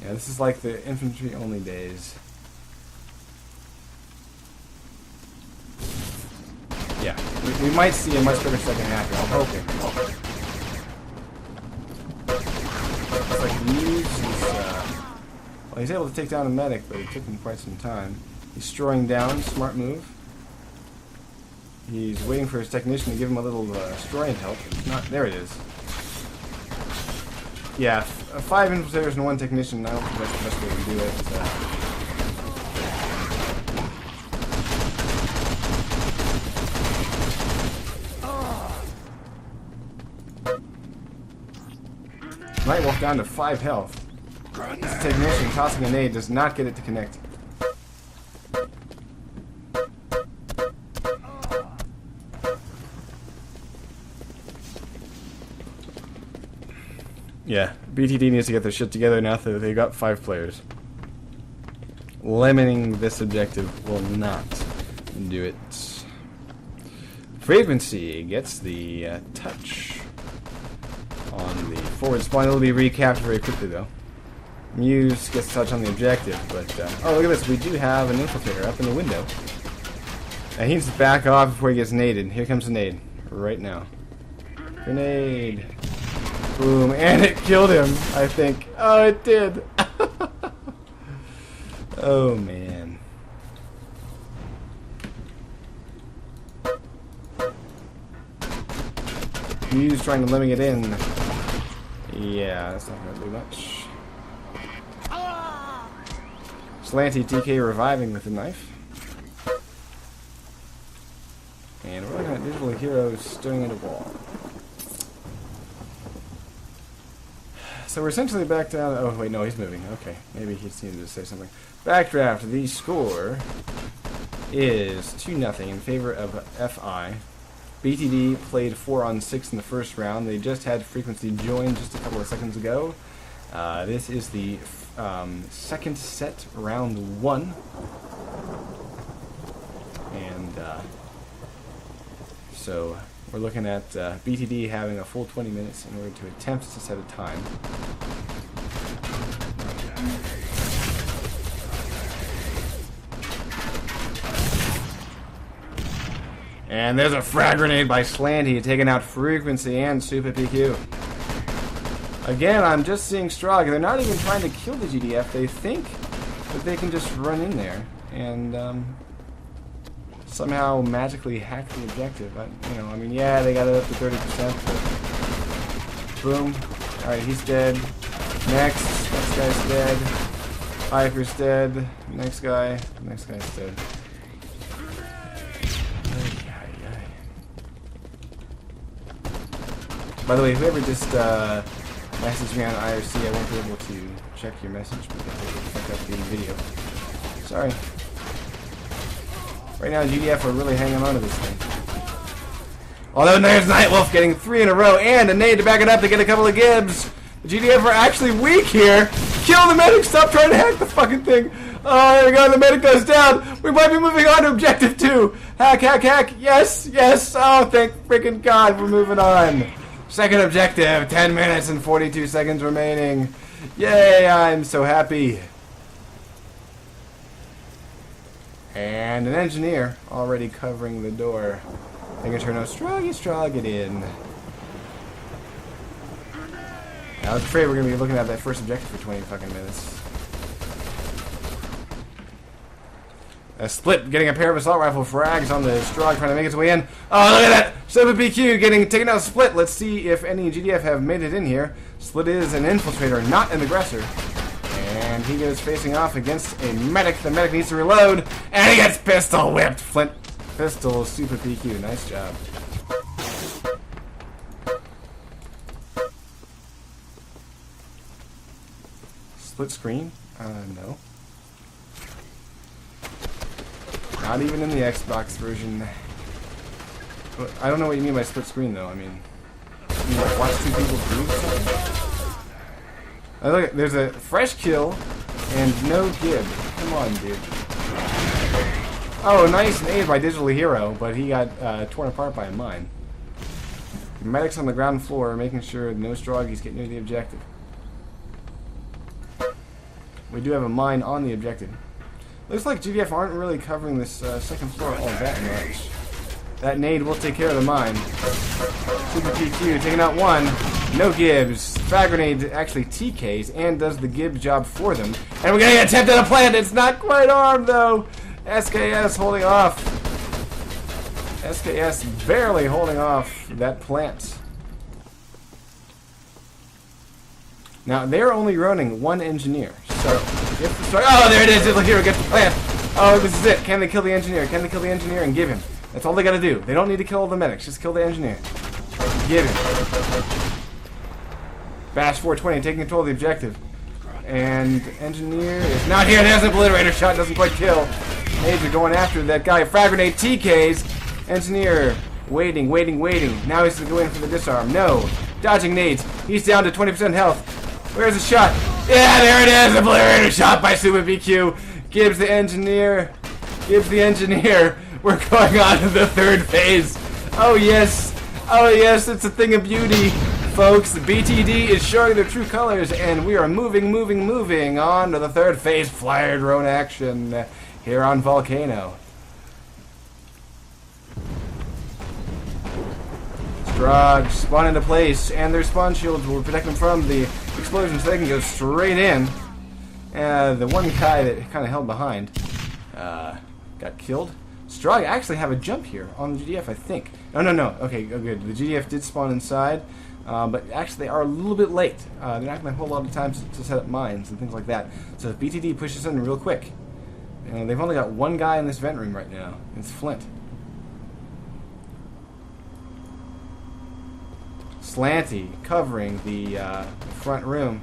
Yeah, this is like the infantry-only days. Yeah, we might see a much better second half here. I'm hoping. It's like Muse is, well, he's able to take down a medic, but it took him quite some time. He's destroying down, smart move. He's waiting for his technician to give him a little destroying help. Not, there it is. Yeah, 5 infiltrators and 1 technician. I don't think that's the best way to do it. Nightwolf down to 5 health. This technician tossing a nade does not get it to connect. Yeah, BTD needs to get their shit together now that they got 5 players. Lemoning this objective will not do it. Frequency gets the touch on the forward spawn. It'll be recapped very quickly though. Muse gets a touch on the objective, but oh, look at this. We do have an infiltrator up in the window. And he needs to back off before he gets naded. Here comes the nade. Right now. Grenade. Boom. And it killed him, I think. Oh, it did. Oh, man. Muse trying to limit it in. Yeah, that's not going to do much. Slanty TK reviving with a knife. And we're going to digitally little hero staring at a wall. So we're essentially back down. Oh wait, no, he's moving. Okay, maybe he just needed to say something. Backdraft. The score is 2-0 in favor of FI. BTD played 4-on-6 in the first round. They just had Frequency join just a couple of seconds ago. This is the second set, round 1. And so we're looking at BTD having a full 20 minutes in order to attempt to set a time. And there's a frag grenade by Slanty, taking out Frequency and Super PQ. Again, I'm just seeing Strog. They're not even trying to kill the GDF. They think that they can just run in there and somehow magically hack the objective. You know, I mean, yeah, they got it up to 30%. But boom. All right, he's dead. Next guy's dead. Hyper's dead. Next guy's dead. By the way, whoever just messaged me on IRC, I won't be able to check your message because I fucked up the video. Sorry. Right now, GDF are really hanging on to this thing. Although there's Nightwolf getting 3 in a row and a nade to back it up to get a couple of Gibbs. The GDF are actually weak here. Kill the medic! Stop trying to hack the fucking thing! Oh, there we go. The medic goes down. We might be moving on to objective 2. Hack, hack, hack. Yes, yes. Oh, thank freaking God. We're moving on. Second objective, 10 minutes and 42 seconds remaining. Yay, I'm so happy. And an engineer already covering the door. Making sure no Strog it in. I was afraid we're going to be looking at that first objective for 20 fucking minutes. A Split getting a pair of assault rifle frags on the Strog, trying to make its way in. Oh, look at that! 7PQ getting taken out Split. Let's see if any GDF have made it in here. Split is an infiltrator, not an aggressor. And he goes facing off against a medic. The medic needs to reload. And he gets pistol whipped. Flint pistol, Super PQ. Nice job. Split screen? No. Not even in the Xbox version. I don't know what you mean by split screen, though. I mean, you like watch 2 people do something? Look, there's a fresh kill and no Gib. Come on, dude. Oh, nice nade by Digital Hero, but he got torn apart by a mine. Medics on the ground floor, making sure no Stroggies get near the objective. We do have a mine on the objective. Looks like GDF aren't really covering this second floor all that much. That nade will take care of the mine. Super PQ taking out 1. No Gibbs. Frag grenade actually TKs and does the Gibbs job for them. And we're getting an attempt at a plant. It's not quite armed though. SKS holding off. SKS barely holding off that plant. Now they're only running 1 engineer. So if the strike, oh, there it is. Look here, get the plant. Oh, this is it. Can they kill the engineer? Can they kill the engineer and give him? That's all they gotta do. They don't need to kill all the medics. Just kill the engineer. Give him. Bash 420 taking control of the objective. And engineer is not here. There's an obliterator shot. Doesn't quite kill. Nades are going after that guy. Frag grenade TKs. Engineer waiting. Now he's to go in for the disarm. No. Dodging nades. He's down to 20% health. Where's the shot? Yeah, there it is. Obliterator shot by Super BQ. Gibbs the engineer. We're going on to the 3rd phase. Oh yes, it's a thing of beauty, folks. The BTD is showing their true colors, and we are moving on to the 3rd phase flyer drone action here on Volcano. Strog spawn into place, and their spawn shields will protect them from the explosion, so they can go straight in. The one guy that kind of held behind got killed. Strog actually have a jump here on the GDF, I think. No. Okay, good. The GDF did spawn inside, but actually they are a little bit late. They're not going to have a whole lot of time to set up mines and things like that. So if BTD pushes in real quick, they've only got 1 guy in this vent room right now. It's Flint. Slanty covering the front room.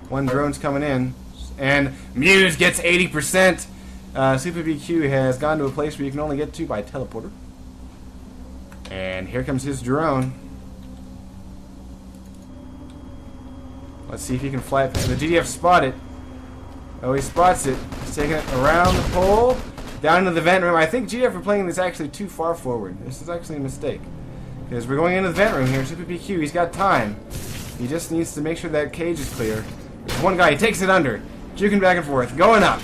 One drone's coming in. And Muse gets 80%. Super BQ has gone to a place where you can only get to by teleporter. And here comes his drone. Let's see if he can fly it. The GDF spotted. Oh, he spots it. He's taking it around the pole, down into the vent room. I think GDF are playing this actually too far forward. This is actually a mistake. Because we're going into the vent room here. Super PQ, he's got time. He just needs to make sure that cage is clear. There's one guy, he takes it under. Juking back and forth, going up.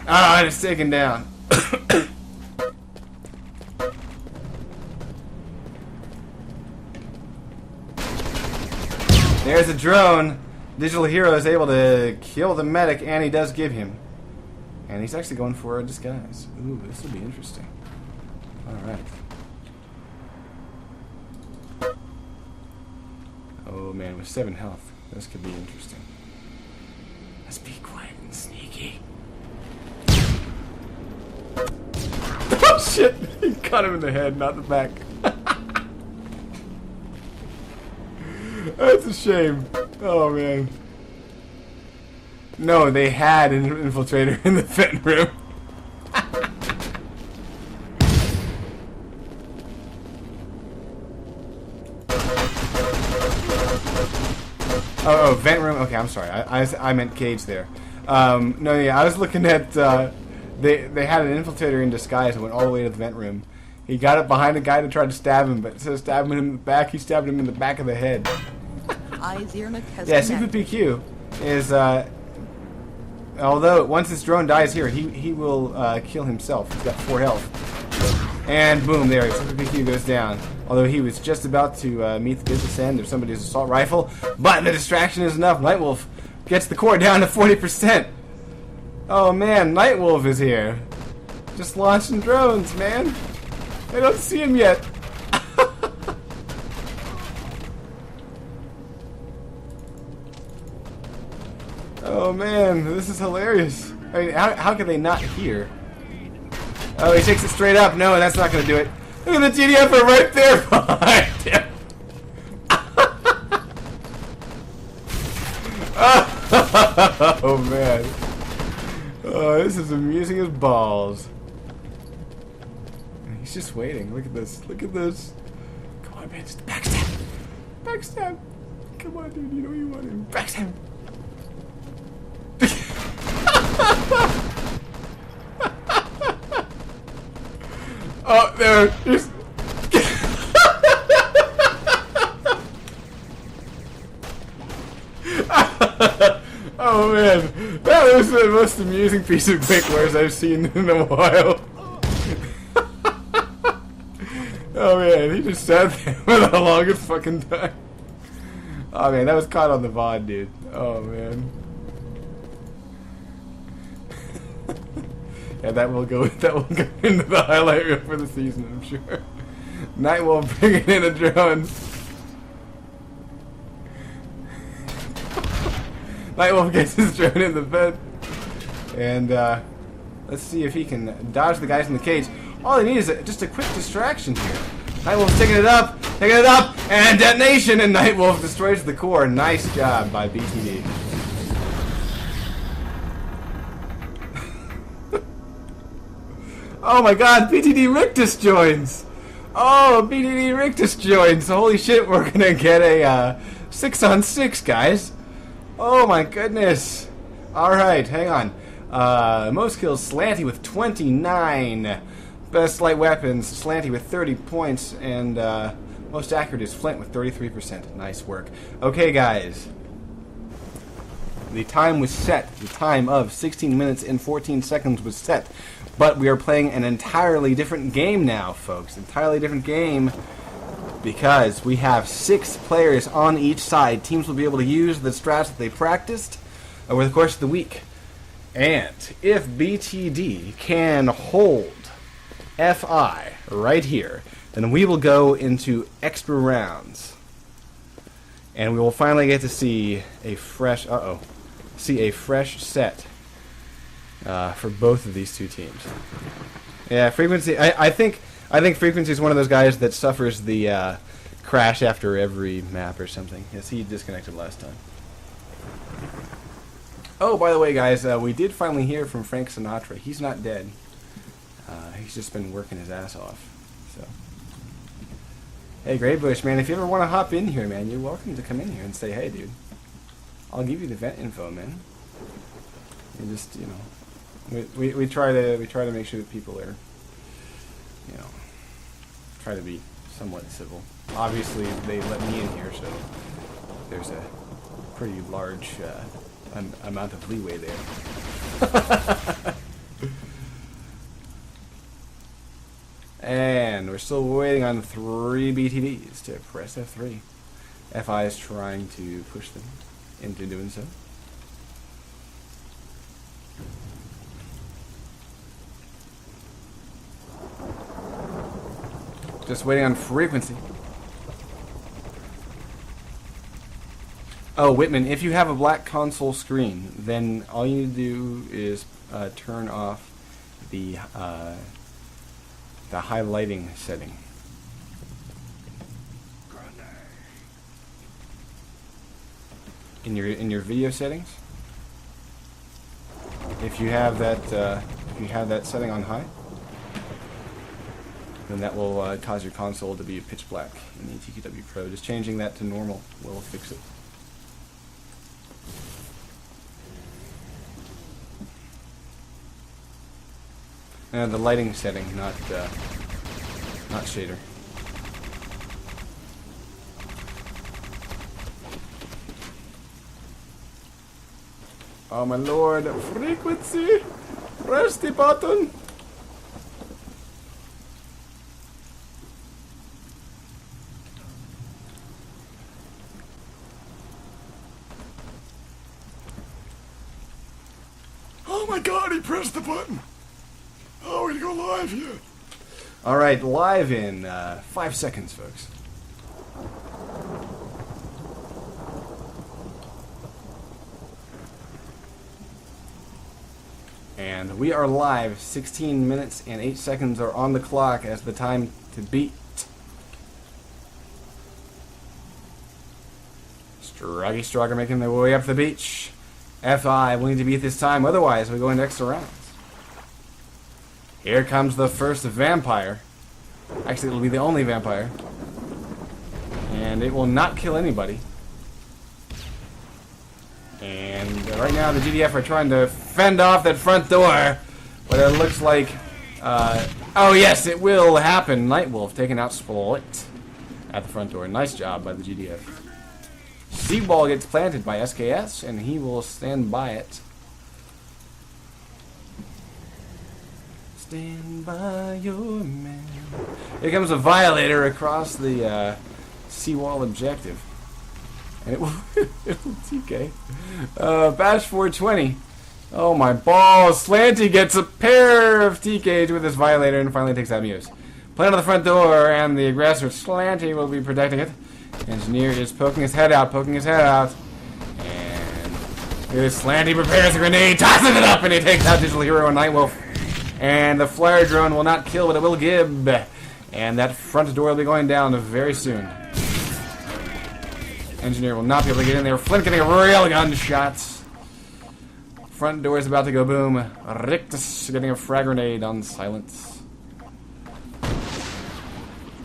Ah, it's taken down. There's a drone. Digital Hero is able to kill the medic, and he does give him. And he's actually going for a disguise. Ooh, this will be interesting. Alright. Oh man, with 7 health, this could be interesting. Let's be quiet and sneaky. Oh shit! He caught him in the head, not the back. That's a shame. Oh man. No, they had an infiltrator in the vent room. Oh, vent room. Okay, I'm sorry. I meant cage there. No, yeah, I was looking at. They had an infiltrator in disguise and went all the way to the vent room. He got up behind a guy to try to stab him, but instead of stabbing him in the back, he stabbed him in the back of the head. Yeah, Super PQ is. Although once this drone dies here, he will kill himself. He's got 4 health. And boom, there, Super PQ goes down. Although he was just about to meet the business end of somebody's assault rifle, but the distraction is enough. Nightwolf gets the core down to 40%. Oh man, Nightwolf is here. Just launching drones, man. I don't see him yet. Oh man, this is hilarious. I mean, how can they not hear? Oh, he takes it straight up. No, that's not going to do it. Look at the GDF are right there behind him. Oh man. Oh, this is amusing as balls. He's just waiting. Look at this. Look at this. Come on, man. Just backstab. Backstab. Come on, dude. You know you want him. Backstab. Oh, there. Just... Oh man, that was the most amusing piece of Quake Wars I've seen in a while. Oh man, he just sat there for the longest fucking time. Oh man, that was caught on the VOD, dude. Oh man. Yeah, that will go into the highlight reel for the season, I'm sure. Nightwolf bringing in a drone. Nightwolf gets his drone in the vent. And let's see if he can dodge the guys in the cage. All they need is just a quick distraction here. Nightwolf's taking it up, and detonation, and Nightwolf destroys the core. Nice job by BTD. Oh my god, BTD Rictus joins! Oh, BTD Rictus joins! Holy shit, we're gonna get a 6-on-6, guys. Oh my goodness. Alright, hang on. Most kills, Slanty with 29. Best light weapons, Slanty with 30 points. And most accurate is Flint with 33%. Nice work. Okay, guys. The time was set. The time of 16 minutes and 14 seconds was set. But we are playing an entirely different game now, folks. Entirely different game. Because we have 6 players on each side. Teams will be able to use the strats that they practiced over the course of the week. And if BTD can hold FI right here, then we will go into extra rounds. And we will finally get to see a fresh set for both of these two teams. Yeah, Frequency. I think Frequency is one of those guys that suffers the crash after every map or something. Yes, he disconnected last time. Oh, by the way, guys, we did finally hear from Frank Sinatra. He's not dead. He's just been working his ass off. So, hey, Greybush, man, if you ever want to hop in here, man, you're welcome to come in here and say, hey, dude. I'll give you the vent info, man. And just, you know, we try to make sure that people are, you know, try to be somewhat civil. Obviously, they let me in here, so there's a pretty large amount of leeway there. And we're still waiting on 3 BTVs to press F3. FI is trying to push them into doing so. Just waiting on frequency. Oh, Whitman, if you have a black console screen, then all you need to do is turn off the highlighting setting. In your video settings, if you have that setting on high, then that will cause your console to be pitch black in the ETTV Pro. Just changing that to normal will fix it. And the lighting setting, not shader. Oh my lord, frequency! Press the button! Oh my god, he pressed the button! Oh, we're gonna go live here! Alright, live in 5 seconds, folks. And we are live. 16 minutes and 8 seconds are on the clock as the time to beat. Struggy making their way up the beach. FI will need to beat this time, otherwise we go into extra rounds. Here comes the first vampire. Actually, it'll be the only vampire. And it will not kill anybody. And right now the GDF are trying to fend off that front door. But it looks like... oh yes, it will happen. Nightwolf taking out Split at the front door. Nice job by the GDF. Seawall gets planted by SKS, and he will stand by it. Stand by your man. Here comes a Violator across the seawall objective. And it will TK. Bash 420. Oh my balls. Slanty gets a pair of TKs with this Violator and finally takes out Muse. Plant on the front door, and the aggressor Slanty will be protecting it. Engineer is poking his head out, And here's Slanty prepares a grenade, tosses it up, and he takes out Digital Hero and Nightwolf. And the flare drone will not kill, but it will gib. And that front door will be going down very soon. Engineer will not be able to get in there. Flint getting a real gunshots. Front door is about to go boom. Rictus getting a frag grenade on silence.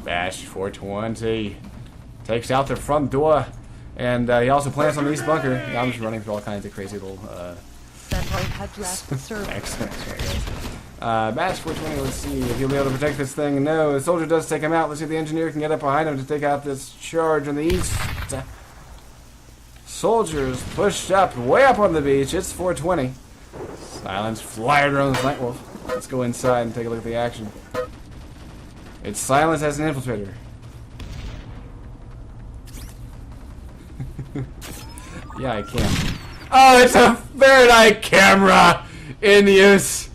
Bash 420 takes out the front door, and he also plants on the east bunker. Yeah, I'm just running through all kinds of crazy little accents. Bash 420, let's see if he'll be able to protect this thing. No, the soldier does take him out. Let's see if the engineer can get up behind him to take out this charge on the east. Soldiers pushed up, way up on the beach. It's 420. Silence, flyer drones, Nightwolf. Let's go inside and take a look at the action. It's Silence as an infiltrator. Yeah, I can. Oh, it's a third-eye camera in use.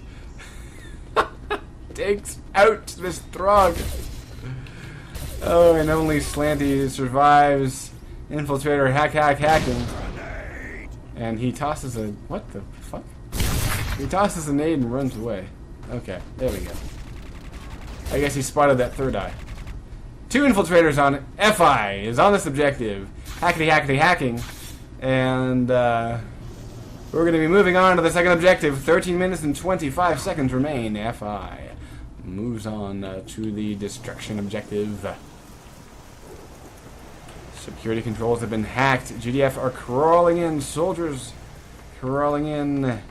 Takes out this Throg. Oh, and only Slanty survives infiltrator hacking. And he tosses a... What the fuck? He tosses a nade and runs away. Okay, there we go. I guess he spotted that third eye. 2 infiltrators on FI is on this objective. Hackety hackety hacking. And we're going to be moving on to the second objective. 13 minutes and 25 seconds remain. FI moves on to the destruction objective. Security controls have been hacked. GDF are crawling in. Soldiers crawling in.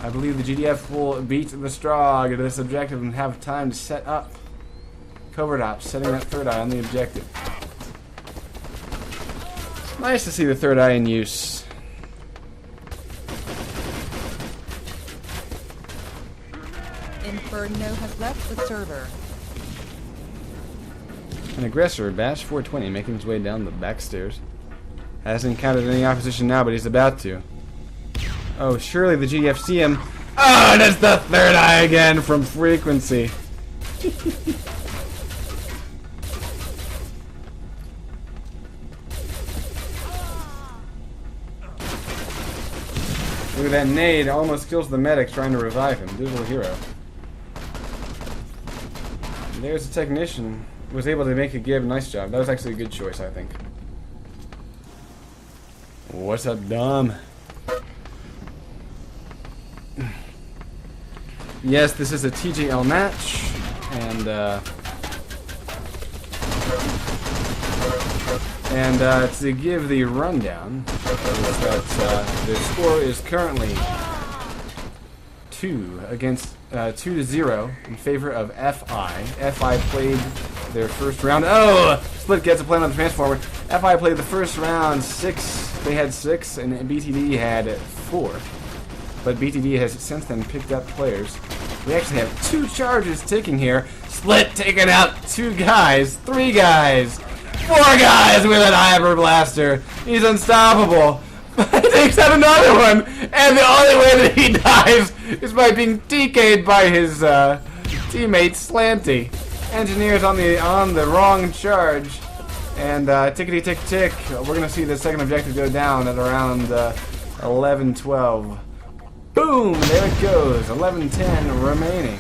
I believe the GDF will beat the Strog to this objective and have time to set up covert ops, setting that third eye on the objective. Nice to see the third eye in use. Inferno has left the server. An aggressor, Bash 420, making his way down the back stairs. Hasn't encountered any opposition now, but he's about to. Oh, surely the GDF see him. Oh, and it's the third eye again from frequency. Look at that nade, almost kills the medic trying to revive him. Digital hero. There's a technician. Was able to make a give. Nice job. That was actually a good choice, I think. What's up, Dom? Yes, this is a TGL match, and to give the rundown, the score is currently 2-0 in favor of FI. FI played their first round. Oh! Split gets a play on the transformer. FI played the first round 6. They had 6, and BTD had 4. But BTD has since then picked up players. We actually have 2 charges ticking here. Split taking out 2 guys, 3 guys, 4 guys with an hyper blaster. He's unstoppable. He takes out another one, and the only way that he dies is by being TK'd by his teammate Slanty. Engineers on the wrong charge, and tickety tick tick. We're gonna see the second objective go down at around 11:12. Boom! There it goes. 11:10 remaining.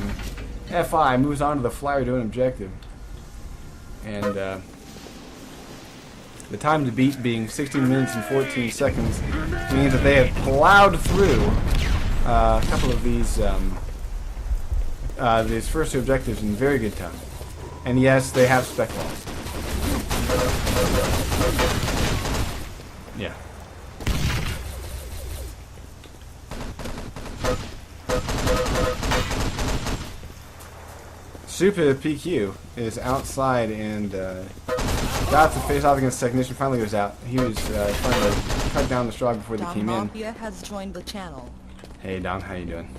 FI moves on to the flyer to an objective, and the time to beat being 16 minutes and 14 seconds means that they have plowed through a couple of these first 2 objectives in very good time. And yes, they have spec loss. Yeah. Super PQ is outside and got to face off against Technician. Finally goes out. He was trying to cut down the Strog before they came in. Mafia has joined the channel. Hey Don, how you doing?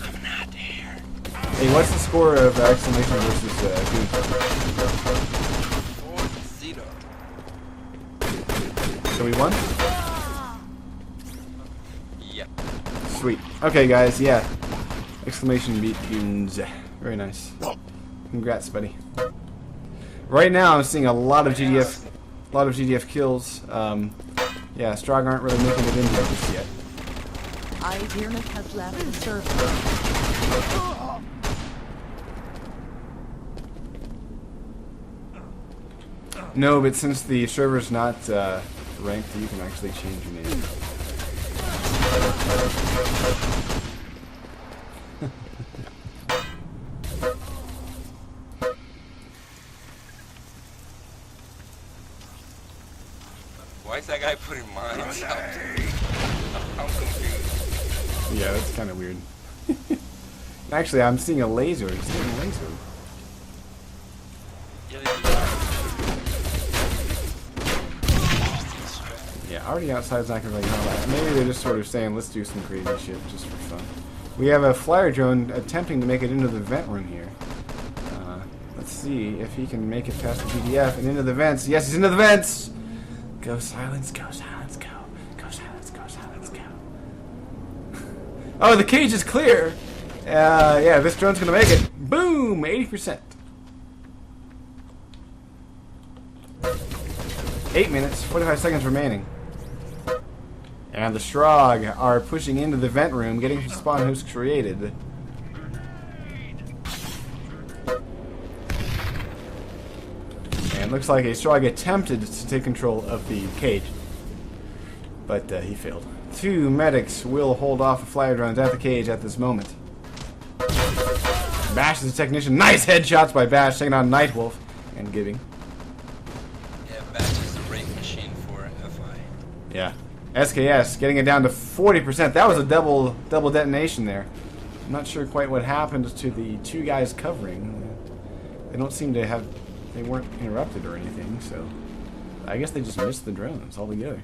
I'm not there. Hey, what's the score of Exclamation versus Goon? 4-0. So we won? Yep. Sweet. Okay, guys. Yeah. Exclamation beat Goons. Very nice. Congrats, buddy. Right now, I'm seeing a lot of GDF kills. Yeah, Strog aren't really making it in here just yet. Idirnic has left the server. No, but since the server's not ranked, you can actually change your name. Why is that guy putting mines out there? I'm confused. Yeah, that's kind of weird. Actually, I'm seeing a laser. He's seeing a laser. Yeah, already outside is not going to really help that. Maybe they're just sort of saying, let's do some crazy shit just for fun. We have a flyer drone attempting to make it into the vent room here. Let's see if he can make it past the GDF and into the vents. Yes, he's into the vents! Go silence, go silence, go. Go silence, go silence, go. Oh, the cage is clear! Yeah, this drone's gonna make it. Boom! 80%. 8 minutes, 45 seconds remaining. And the Strog are pushing into the vent room, getting spawn hosts created. looks like a Strog attempted to take control of the cage, but he failed. 2 medics will hold off the flyer drones at the cage at this moment. Bash is a technician. Nice headshots by Bash, taking on Nightwolf and giving. Yeah, Bash is a rape machine for FI. Yeah. SKS getting it down to 40%. That was a double detonation there. I'm not sure quite what happened to the 2 guys covering. They don't seem to have... They weren't interrupted or anything, so... I guess they just missed the drones altogether.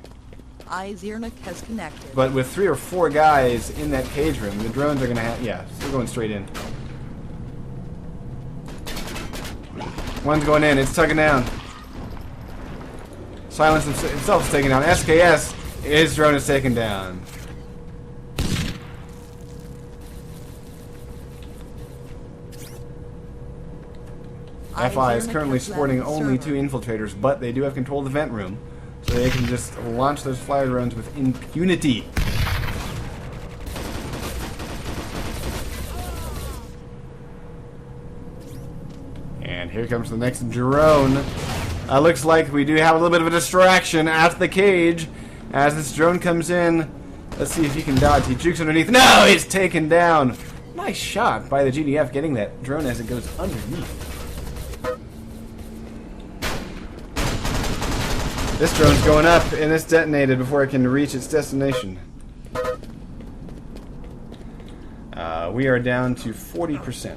Izirnik has connected. But with 3 or 4 guys in that cage room, the drones are going to have... Yeah, they're going straight in. One's going in. It's tugging down. Silence himself is taken down. SKS, his drone is taken down. FI is currently sporting only 2 infiltrators, but they do have control of the vent room, so they can just launch those flyer drones with impunity. And here comes the next drone. Looks like we do have a little bit of a distraction at the cage as this drone comes in. Let's see if he can dodge. He jukes underneath. No, he's taken down. Nice shot by the GDF getting that drone as it goes underneath. This drone's going up, and it's detonated before it can reach its destination. We are down to 40%.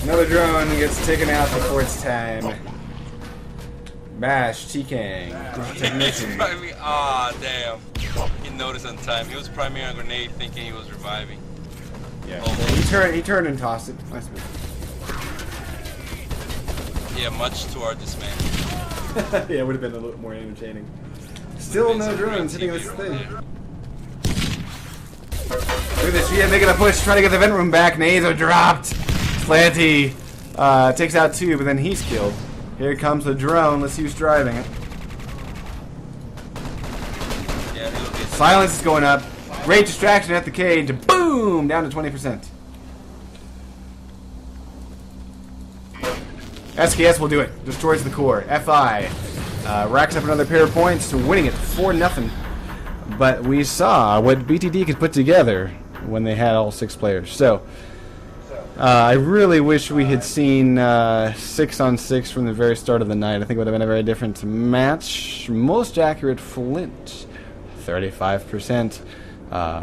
Another drone gets taken out before its time. Bash, T-Kang, technician. Ah, damn. He noticed on time. He was priming a grenade thinking he was reviving. Yeah. Oh. He turned and tossed it. Nice move. Yeah, much to our dismay. Yeah, it would have been a little more entertaining. Still no drones hitting this thing. Look at this, yeah, making a push, trying to get the vent room back. Nades are dropped. Slanty takes out 2, but then he's killed. Here comes the drone. Let's see who's driving it. Yeah, Silence is going up. Great distraction at the cage. Boom! Down to 20%. SKS will do it. Destroys the core. FI racks up another pair of points to winning it 4-0. But we saw what BTD could put together when they had all 6 players. So I really wish we had seen 6-on-6 from the very start of the night. I think it would have been a very different match. Most accurate Flint, 35%.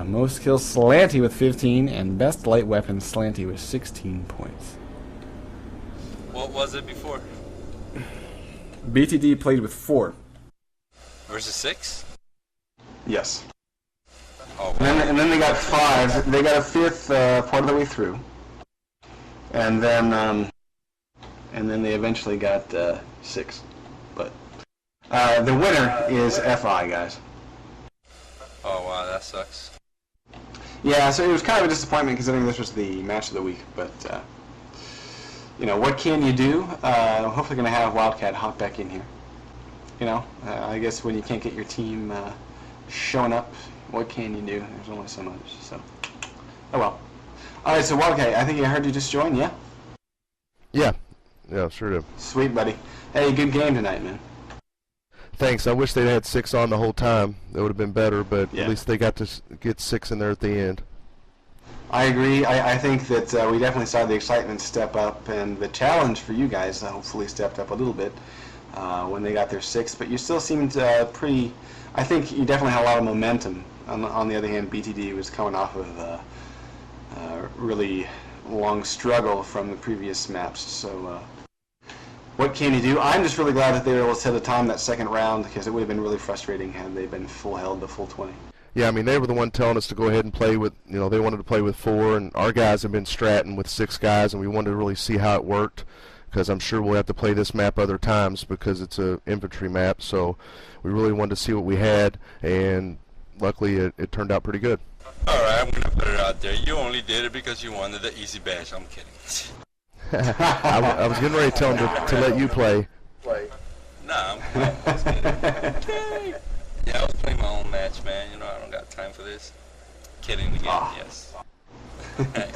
Most kills Slanty with 15, and best light weapon Slanty with 16 points. What was it before? BTD played with 4. Versus 6? Yes. Oh, and then they got 5. They got a 5th part of the way through. And then they eventually got 6. But the winner is FI, guys. Oh wow, that sucks. Yeah, so it was kind of a disappointment considering this was the match of the week. But you know, what can you do? Hopefully, going to have Wildcat hop back in here. You know, I guess when you can't get your team showing up, what can you do? There's only so much. So, oh well. All right, so Wildcat, I think I heard you just join, yeah? Yeah, sure did. Sweet, buddy. Hey, good game tonight, man. Thanks. I wish they'd had 6 on the whole time. That would have been better, but yeah. At least they got to get 6 in there at the end. I agree. I think that we definitely saw the excitement step up, and the challenge for you guys hopefully stepped up a little bit when they got their 6. But you still seemed pretty. I think you definitely had a lot of momentum. On the other hand, BTD was coming off of really long struggle from the previous maps. So what can you do? I'm just really glad that they were able to set a time that second round, because it would have been really frustrating had they been full held the full 20. Yeah, I mean, they were the one telling us to go ahead and play with, you know, they wanted to play with 4, and our guys have been stratting with 6 guys, and we wanted to really see how it worked, because I'm sure we'll have to play this map other times because it's an infantry map, so we really wanted to see what we had, and luckily it turned out pretty good. Alright, I'm going to put it out there. You only did it because you wanted the easy badge. I'm kidding. I was getting ready to tell them to let you play. No, Nah, I'm just kidding. Yeah, I was playing my own match, man. You know, I don't got time for this. Kidding again, yes.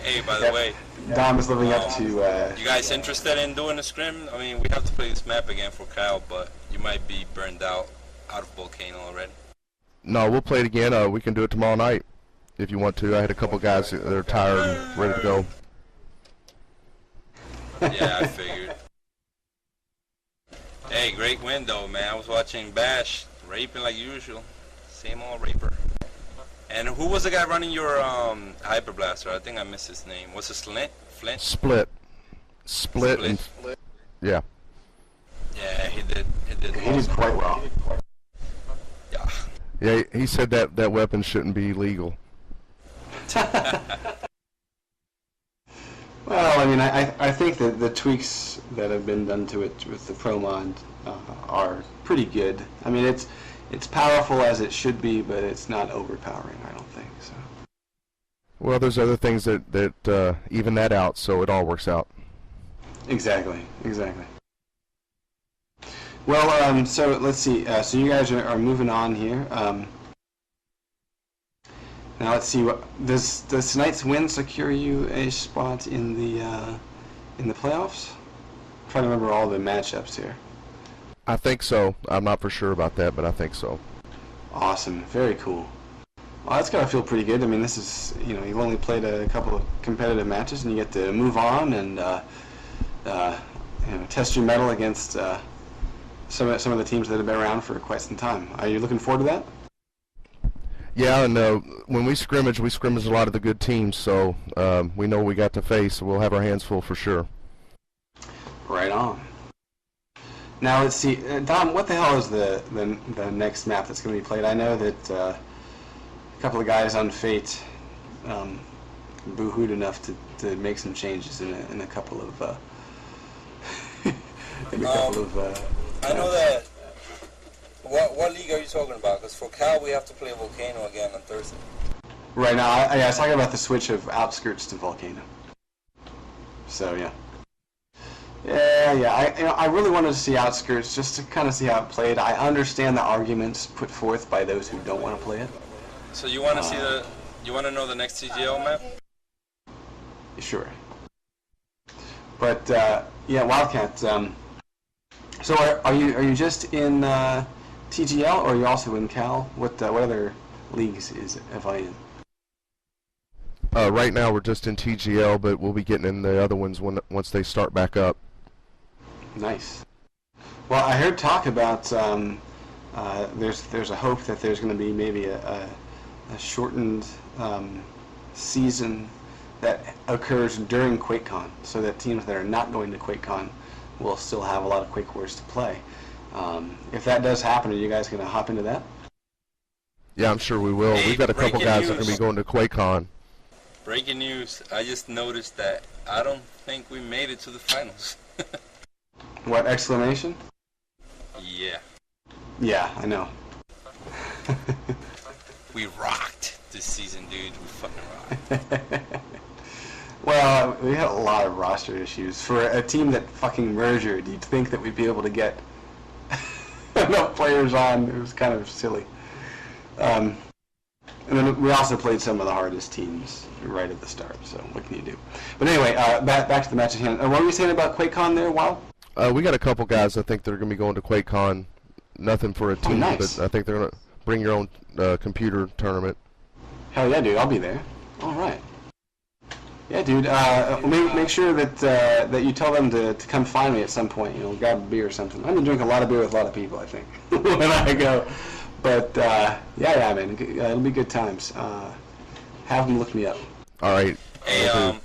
Hey, by the way, Dom is living up to. You guys interested in doing a scrim? I mean, we have to play this map again for Kyle, but you might be burned out of Volcano already. No, we'll play it again. We can do it tomorrow night if you want to. I had a couple guys that are tired and ready to go. Yeah, I figured. Hey, great win though, man. I was watching Bash raping like usual. Same old raper. And who was the guy running your Hyper Blaster? I think I missed his name. What's his Flint? Split. And, yeah. Yeah, he did. He did quite well. Yeah. Yeah, he said that weapon shouldn't be legal. Well, I mean, I think that the tweaks that have been done to it with the Pro Mod are pretty good. I mean, it's powerful as it should be, but it's not overpowering, I don't think so. Well, there's other things that even that out, so it all works out. Exactly. Well, so let's see. So you guys are moving on here. Now let's see. Does tonight's win secure you a spot in the playoffs? I'm trying to remember all the matchups here. I think so. I'm not for sure about that, but I think so. Awesome. Very cool. Well, that's gotta feel pretty good. I mean, this is, you've only played a couple of competitive matches, and you get to move on and test your mettle against some of the teams that have been around for quite some time. Are you looking forward to that? Yeah, and when we scrimmage a lot of the good teams, so we know we got to face, so we'll have our hands full for sure. Right on. Now let's see, Dom, what the hell is the next map that's going to be played? I know that a couple of guys on Fate boo-hooed enough to make some changes in a couple of I know that. What league are you talking about? Because for Cal, we have to play Volcano again on Thursday. Right now, I was talking about the switch of Outskirts to Volcano. So yeah. Yeah. I really wanted to see Outskirts just to kind of see how it played. I understand the arguments put forth by those who don't want to play it. So you want to see you want to know the next TGL map? Sure. But yeah, Wildcat. So are you just in TGL, or are you also in Cal? What other leagues is FI in? Right now we're just in TGL, but we'll be getting in the other ones once they start back up. Nice. Well, I heard talk about there's a hope that there's going to be maybe a shortened season that occurs during QuakeCon, so that teams that are not going to QuakeCon will still have a lot of Quake Wars to play. If that does happen, are you guys going to hop into that? Yeah, I'm sure we will. Hey, we've got a couple guys that are going to be going to QuakeCon. Breaking news, I just noticed that I don't think we made it to the finals. What, exclamation? Yeah. Yeah, I know. We rocked this season, dude. We fucking rocked. Well, we had a lot of roster issues. For a team that fucking merged, you'd think that we'd be able to get enough players on. It was kind of silly. And then we also played some of the hardest teams right at the start, so what can you do? But anyway, back to the match at hand. What were you saying about QuakeCon there, Wild? We got a couple guys I think that are going to be going to QuakeCon. Nothing for a team, nice. But I think they're going to bring your own computer tournament. Hell yeah, dude, I'll be there. All right. Yeah, dude. Make sure that that you tell them to come find me at some point. Grab a beer or something. I'm gonna drink a lot of beer with a lot of people, I think, when I go. But yeah, man, it'll be good times. Have them look me up. All right. Hey,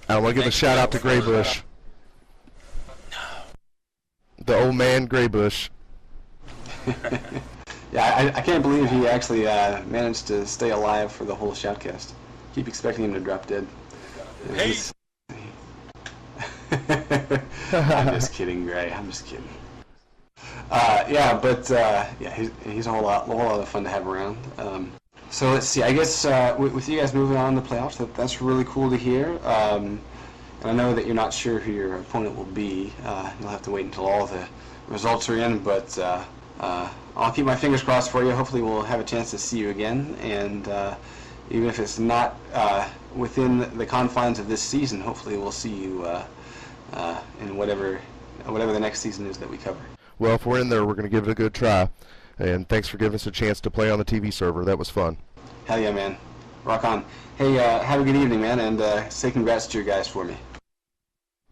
I want to give a shout out to Graybush. The old man Graybush. Yeah, I can't believe he actually managed to stay alive for the whole shoutcast. Keep expecting him to drop dead. Hey. I'm just kidding, Gray. I'm just kidding. Yeah, but yeah, he's a whole lot of fun to have around. So let's see. I guess with you guys moving on to the playoffs, that's really cool to hear. And I know that you're not sure who your opponent will be. You'll have to wait until all the results are in, but I'll keep my fingers crossed for you. Hopefully we'll have a chance to see you again, and even if it's not within the confines of this season, hopefully we'll see you in whatever the next season is that we cover. Well, if we're in there, we're going to give it a good try. And thanks for giving us a chance to play on the TV server. That was fun. Hell yeah, man. Rock on. Hey, have a good evening, man, and say congrats to your guys for me.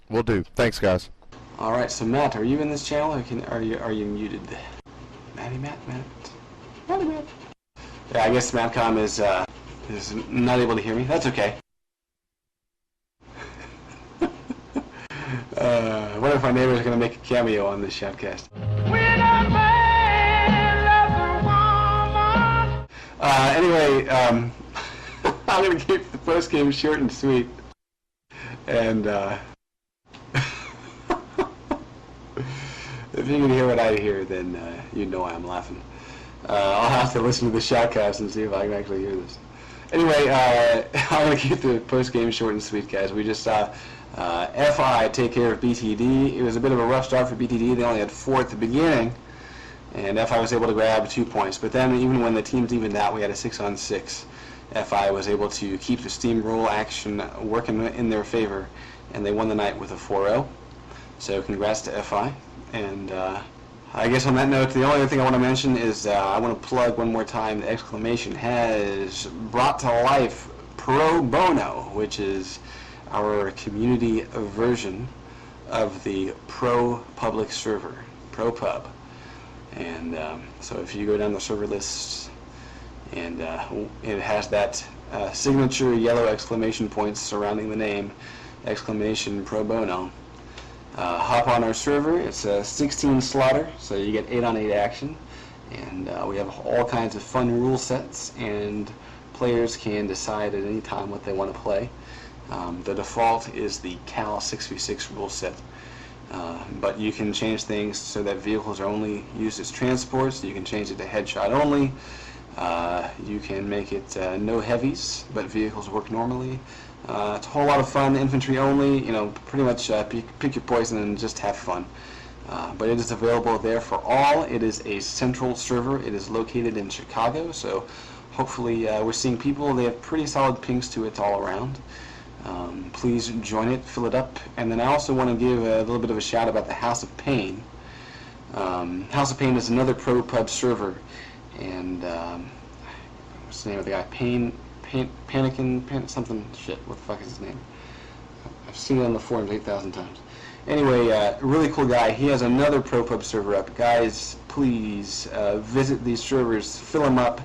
Will do. Thanks, guys. All right, so Matt, are you in this channel, or are you muted? Matty Matt. Yeah, I guess Matcom is not able to hear me. That's okay. I wonder if my neighbors are going to make a cameo on this shoutcast. Anyway, I'm going to keep the post game short and sweet. And if you can hear what I hear, then you know why I'm laughing. I'll have to listen to the shoutcast and see if I can actually hear this. Anyway, I'm going to keep the post game short and sweet, guys. We just saw FI take care of BTD. It was a bit of a rough start for BTD. They only had 4 at the beginning, and FI was able to grab 2 points. But then even when the teams evened out, we had a 6-on-6. FI was able to keep the steamroll action working in their favor, and they won the night with a 4-0. So congrats to FI. And I guess on that note, the only other thing I want to mention is I want to plug one more time the Exclamation has brought to life Pro Bono, which is our community version of the Pro Public server, Pro Pub. And so if you go down the server list, and it has that signature yellow exclamation points surrounding the name, exclamation Pro Bono. Hop on our server. It's a 16 slaughter, so you get 8-on-8 action, and we have all kinds of fun rule sets, and players can decide at any time what they want to play. The default is the Cal 6v6 rule set, but you can change things so that vehicles are only used as transports. You can change it to headshot only. You can make it no heavies, but vehicles work normally. It's a whole lot of fun. Infantry only, you know, pretty much pick your poison and just have fun. But it is available there for all. It is a central server. It is located in Chicago, so hopefully we're seeing people. They have pretty solid pings to it all around. Please join it, fill it up. And then I also want to give a little bit of a shout about the House of Pain. House of Pain is another Pro Pub server, and what's the name of the guy? Panikin, something shit. What the fuck is his name? I've seen it on the forums 8,000 times. Anyway, really cool guy. He has another Pro Pub server up. Guys, please visit these servers, fill him up,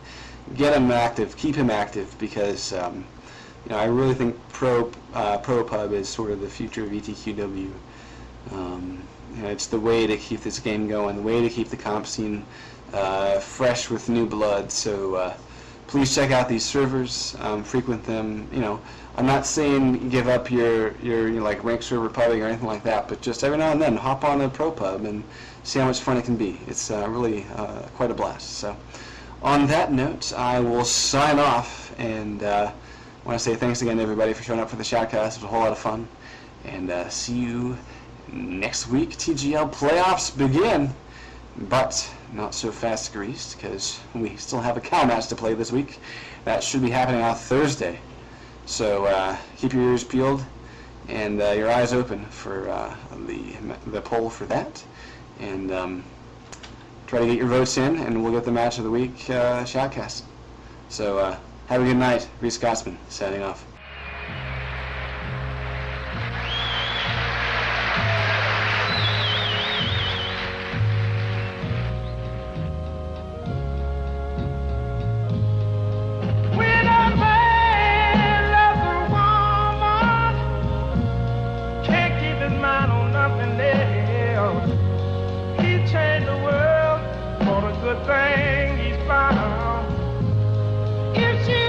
get him active, keep him active, because you know, I really think Pro Pub is sort of the future of ETQW. You know, it's the way to keep this game going, the way to keep the comp scene fresh with new blood. So please check out these servers, frequent them. You know, I'm not saying give up your like ranked server pubbing or anything like that, but just every now and then hop on a Pro Pub and see how much fun it can be. It's really quite a blast. So on that note, I will sign off, and I want to say thanks again to everybody for showing up for the shoutcast. It was a whole lot of fun, and see you next week. TGL playoffs begin, but not so fast, Greased, because we still have a cow match to play this week. That should be happening on Thursday. So keep your ears peeled and your eyes open for the poll for that, and try to get your votes in, and we'll get the match of the week shoutcast. So have a good night. GreasedScotsman signing off. Thing he's found. If she